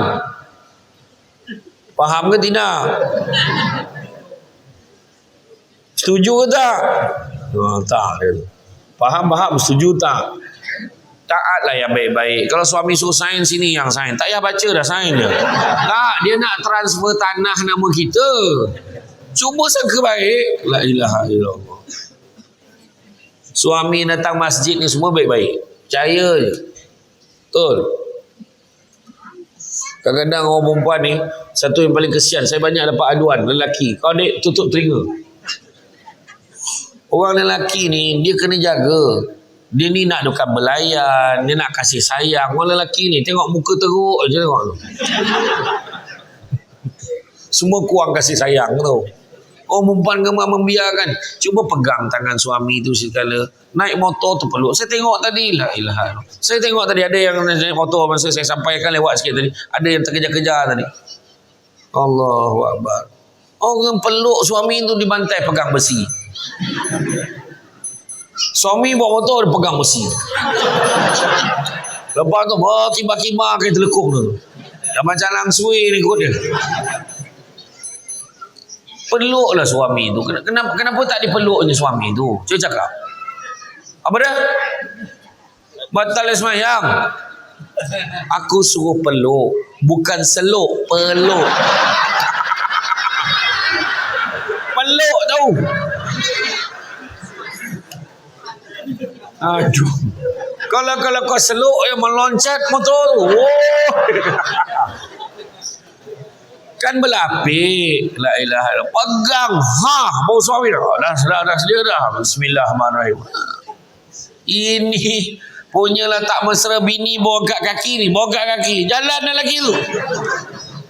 Faham ke tidak? Setuju ke tak? Tak. Faham, setuju tak? Taatlah yang baik-baik. Kalau suami suruh sign sini yang sign. Tak payah baca dah sign dia. Tak, dia nak transfer tanah nama kita. Cuba sangka baik. La ilaha illallah. Suami datang masjid ni semua baik-baik. Percaya je. Betul. Kadang-kadang orang perempuan ni, satu yang paling kesian, saya banyak dapat aduan lelaki. Kau dek tutup telinga. Orang lelaki ni dia kena jaga. Dia ni nak bukan belayan, dia nak kasih sayang. Orang lelaki ni tengok muka teruk je tengok tu. Semua kurang kasih sayang tu. Orang perempuan gemar membiarkan. Cuba pegang tangan suami tu sekala. Naik motor tu peluk. Saya tengok tadi la ilaha. Saya tengok tadi ada yang naik motor masa saya sampaikan lewat sikit tadi. Ada yang terkejar-kejar tadi. Allahu akbar. Orang peluk suami tu dibantai pegang besi. Suami bawa motor dia pegang besi. Lepas tu kibar-kibar ke telekuk tu. Dah macam langsui ni kot dia. Peluklah suami tu. Kenapa tak dipeluknya suami tu? Cuba cakap. Apa dah? Batal sembahyang. Aku suruh peluk, bukan seluk, peluk. Peluk tau. Aduh. Kalau kau seluk yang meloncat motor tu. Oh. Kan berlapik. La ilaha illallah. Pegang. Bau suami dah. Dah sedia dah. Bismillahirrahmanirrahim. Ini punyalah tak mesra bini bawa angkat kaki ni. Bawa angkat kaki. Jalan dah lagi tu.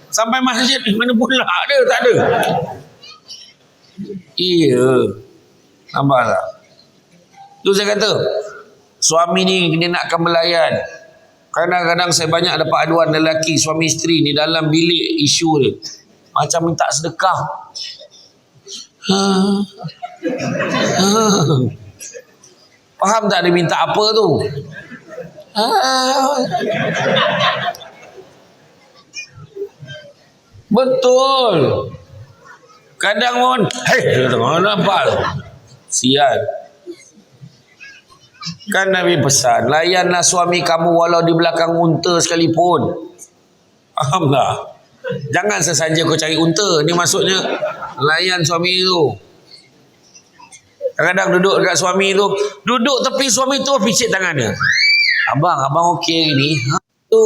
Sampai masjid. Mana pula ada? Tak ada. Iya. Nampak tak? Tu saya kata. Suami ni dia nakkan melayan. Kadang-kadang saya banyak dapat aduan lelaki suami isteri ni dalam bilik isu dia. Macam minta sedekah. Faham tak dia minta apa tu? Betul. Kadang pun, hei, nampak tu. Sial. Kan Nabi pesan, layanlah suami kamu walau di belakang unta sekalipun. Faham tak? Jangan sesaja kau cari unta. Ni maksudnya layan suami tu. Kadang-kadang duduk dekat suami tu, duduk tepi suami tu, picit tangan dia. Abang okey hari ni? Tu.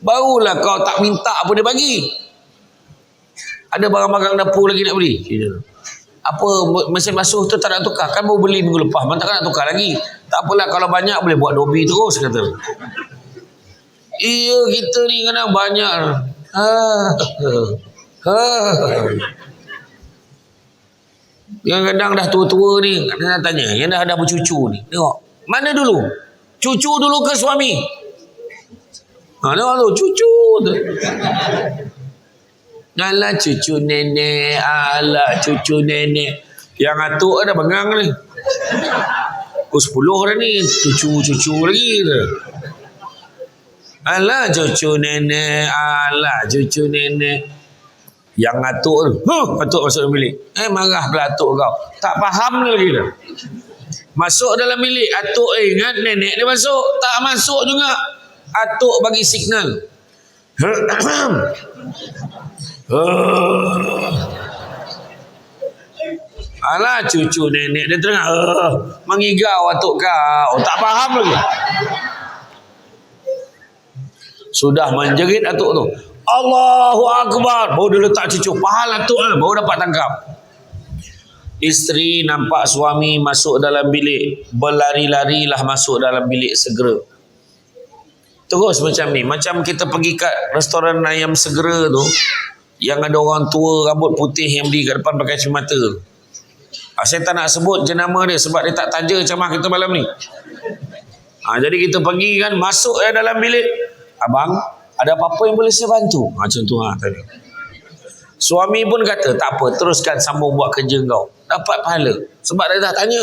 Barulah kau tak minta apa dia bagi. Ada barang-barang dapur lagi nak beli. Apa mesin basuh tu tak nak tukar, kan baru beli minggu lepas, takkan nak tukar lagi. Tak apalah kalau banyak boleh buat dobi terus kata. Iya kita ni kadang banyak. Yang kadang dah tua-tua ni kadang tanya, yang dah ada bercucu ni, tengok mana dulu, cucu dulu ke suami? Tengok tu cucu tu. Alah cucu nenek, alah cucu nenek. Yang atuk ada bengang ni. Pukul 10 dah ni, cucu-cucu lagi tu. Alah cucu nenek, alah cucu nenek. Yang atuk tu, atuk masuk dalam bilik. Marah pula atuk kau. Tak faham lagi dah. Masuk dalam bilik, atuk ingat nenek dia masuk. Tak masuk juga. Atuk bagi signal. Alah cucu nenek dia tengah mengigau atuk kau. Tak faham lagi. Sudah menjerit atuk tu, Allahu Akbar, baru dia letak cucu. Pahal atuk lah, baru dapat tangkap. Isteri nampak suami masuk dalam bilik, berlari-larilah masuk dalam bilik segera. Terus macam ni. Macam kita pergi kat restoran ayam segera tu, yang ada orang tua rambut putih yang berdiri kat depan pakai cermata. Saya tak nak sebut jenama dia sebab dia tak taja ceramah kita malam ni. Jadi kita pergi kan, masuk dalam bilik. Abang, ada apa-apa yang boleh saya bantu? Macam tu tadi. Suami pun kata, tak apa, teruskan sambung buat kerja kau. Dapat pahala. Sebab dia dah tanya.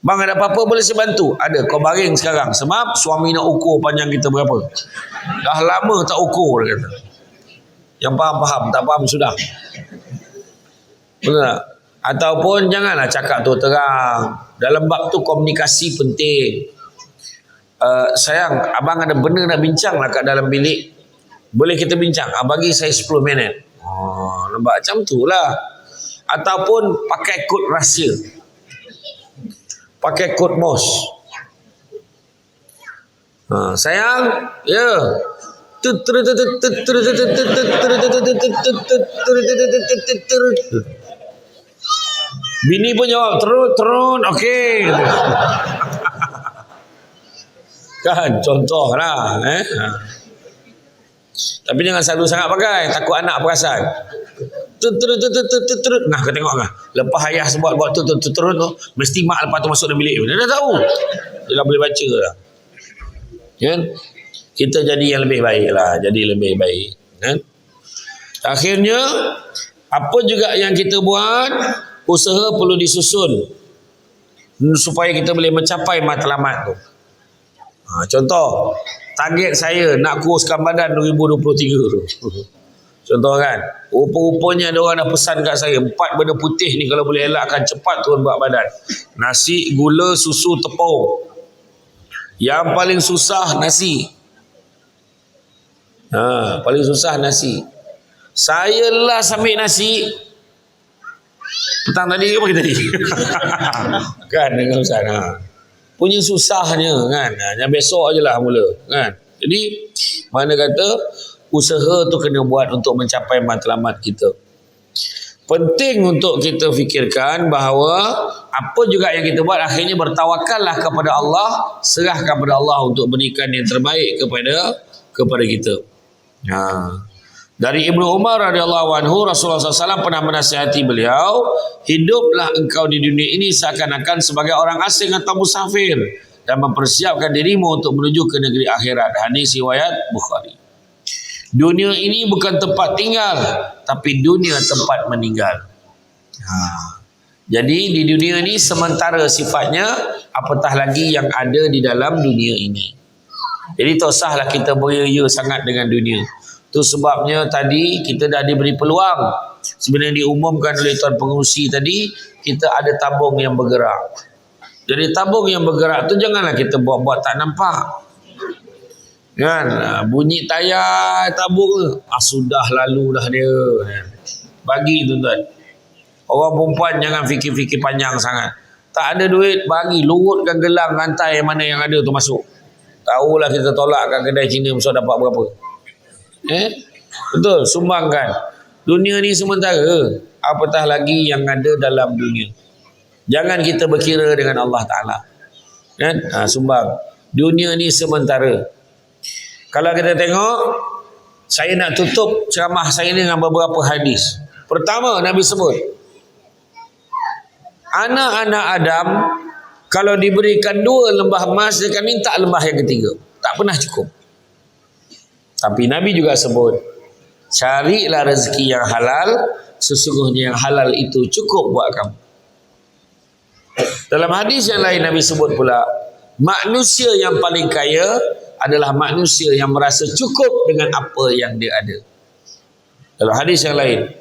Bang, ada apa-apa boleh saya bantu? Ada, kau baring sekarang. Sebab suami nak ukur panjang kita berapa. Dah lama tak ukur, dia kata. Yang faham-faham, tak faham sudah. Betul tak? Ataupun janganlah cakap tu terang. Dalam bab tu komunikasi penting. Sayang, abang ada benda nak bincang lah kat dalam bilik. Boleh kita bincang? Bagi saya 10 minit. Nampak macam tu lah. Ataupun pakai kod rahsia. Pakai kod MOS. Sayang, ya. Bini pun jawab terus, okey. Kan, contoh lah. Tapi jangan selalu sangat pakai, takut anak perasan. Nah, kau tengok lah. Lepas ayah sebab buat tu, mesti mak lepas tu masuk dalam bilik. Dia dah tahu. Dia dah boleh baca lah. Kan? Kita jadi yang lebih baik lah. Jadi lebih baik. Kan? Akhirnya, apa juga yang kita buat, usaha perlu disusun supaya kita boleh mencapai matlamat tu. Contoh, target saya nak kuruskan badan 2023 tu. Contoh kan, rupa-rupanya ada orang dah pesan kat saya, 4 benda putih ni kalau boleh elakkan cepat turun berat badan. Nasi, gula, susu, tepung. Yang paling susah nasi. Paling susah nasi. Saya last ambil nasi petang tadi ke pagi tadi. Kan dengan Ustaz. Punya susahnya kan. Yang besok je lah mula kan. Jadi mana kata usaha tu kena buat untuk mencapai matlamat kita. Penting untuk kita fikirkan bahawa apa juga yang kita buat akhirnya bertawakallah kepada Allah, serahkan kepada Allah untuk berikan yang terbaik kepada kita. Dari Ibnu Umar radhiyallahu anhu, Rasulullah SAW pernah menasihati beliau, hiduplah engkau di dunia ini seakan-akan sebagai orang asing atau musafir dan mempersiapkan dirimu untuk menuju ke negeri akhirat. Hadis riwayat Bukhari. Dunia ini bukan tempat tinggal, tapi dunia tempat meninggal. Jadi di dunia ini sementara sifatnya, apatah lagi yang ada di dalam dunia ini. Jadi tak usahlah kita beria sangat dengan dunia. Itu sebabnya tadi kita dah diberi peluang. Sebenarnya diumumkan oleh Tuan Pengerusi tadi, kita ada tabung yang bergerak. Jadi tabung yang bergerak tu janganlah kita buat-buat tak nampak. Kan, bunyi tayar tabung tu, sudah lalu dah dia. Bagi tuan-tuan. Orang perempuan jangan fikir-fikir panjang sangat. Tak ada duit, bagi, lurutkan gelang rantai mana yang ada tu masuk. Tahulah kita tolak kat kedai Cina mesti dapat berapa. Betul, sumbangkan. Dunia ni sementara, apatah lagi yang ada dalam dunia. Jangan kita berkira dengan Allah Ta'ala. Kan? Sumbang. Dunia ni sementara. Kalau kita tengok, saya nak tutup ceramah saya ni dengan beberapa hadis. Pertama, Nabi sebut, anak-anak Adam kalau diberikan 2 lembah emas, dia akan minta lembah yang ketiga. Tak pernah cukup. Tapi Nabi juga sebut, carilah rezeki yang halal, sesungguhnya yang halal itu cukup buat kamu. Dalam hadis yang lain Nabi sebut pula, manusia yang paling kaya adalah manusia yang merasa cukup dengan apa yang dia ada. Dalam hadis yang lain,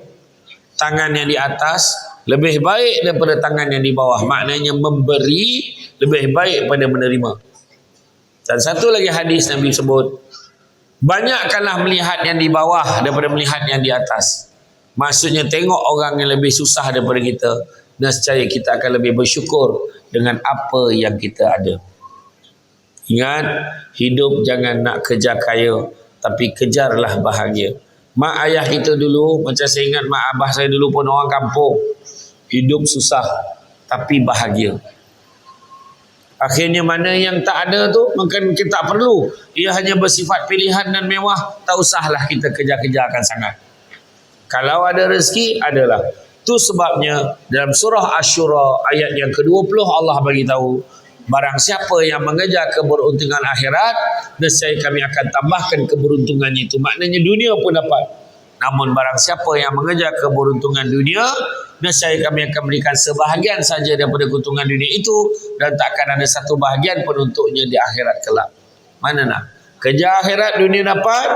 tangan yang di atas lebih baik daripada tangan yang di bawah. Maknanya memberi lebih baik pada menerima. Dan satu lagi hadis Nabi sebut, banyakkanlah melihat yang di bawah daripada melihat yang di atas. Maksudnya tengok orang yang lebih susah daripada kita, nescaya kita akan lebih bersyukur dengan apa yang kita ada. Ingat, hidup jangan nak kejar kaya, tapi kejarlah bahagia. Mak ayah kita dulu, macam saya ingat mak abah saya dulu pun orang kampung. Hidup susah, tapi bahagia. Akhirnya mana yang tak ada tu, maka kita tak perlu. Ia hanya bersifat pilihan dan mewah, tak usahlah kita kejar-kejarkan sangat. Kalau ada rezeki, adalah. Itu sebabnya dalam surah Asy-Syura ayat yang ke-20 Allah bagi tahu, barang siapa yang mengejar keberuntungan akhirat, nescaya kami akan tambahkan keberuntungannya itu. Maknanya dunia pun dapat. Namun barang siapa yang mengejar keberuntungan dunia, nescaya kami akan berikan sebahagian saja daripada keuntungan dunia itu, dan takkan ada satu bahagian pun untuknya di akhirat kelak. Mana nak? Kejar akhirat, dunia dapat.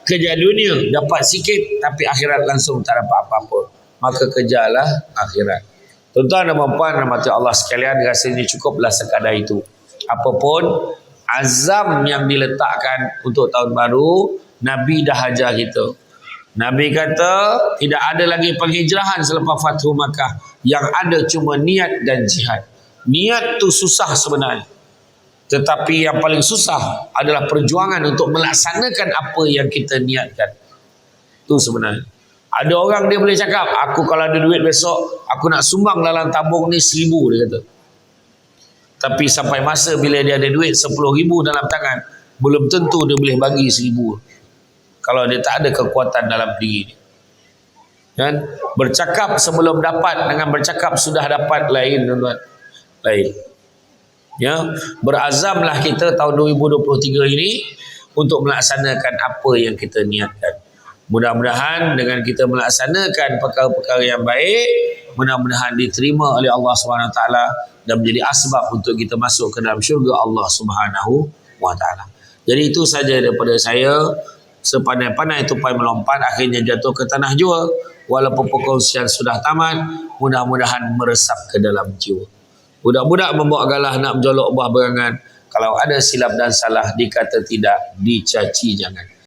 Kejar dunia, dapat sikit, tapi akhirat langsung tak dapat apa-apa. Maka kejarlah akhirat. Tuan-tuan dan puan-puan rahmati Allah sekalian, rasanya cukuplah sekadar itu. Apapun azam yang diletakkan untuk tahun baru, Nabi dah ajar kita. Nabi kata tidak ada lagi penghijrahan selepas Fathu Makkah. Yang ada cuma niat dan jihad. Niat tu susah sebenarnya, tetapi yang paling susah adalah perjuangan untuk melaksanakan apa yang kita niatkan. Itu sebenarnya. Ada orang dia boleh cakap, aku kalau ada duit besok, aku nak sumbang dalam tabung ni 1,000, dia kata. Tapi sampai masa bila dia ada duit 10,000 dalam tangan, belum tentu dia boleh bagi 1,000. Kalau dia tak ada kekuatan dalam diri dia. Kan? Bercakap sebelum dapat dengan bercakap sudah dapat lain, tuan-tuan. Lain. Ya, berazamlah kita tahun 2023 ini untuk melaksanakan apa yang kita niatkan. Mudah-mudahan dengan kita melaksanakan perkara-perkara yang baik, mudah-mudahan diterima oleh Allah SWT dan menjadi asbab untuk kita masuk ke dalam syurga Allah Subhanahu wa taala. Jadi itu saja daripada saya. Sepandai-pandai tupai melompat, akhirnya jatuh ke tanah jua. Walaupun perkongsian sudah tamat, mudah-mudahan meresap ke dalam jiwa. Budak-budak membawa galah nak menjolok buah berangan. Kalau ada silap dan salah dikata tidak, dicaci jangan.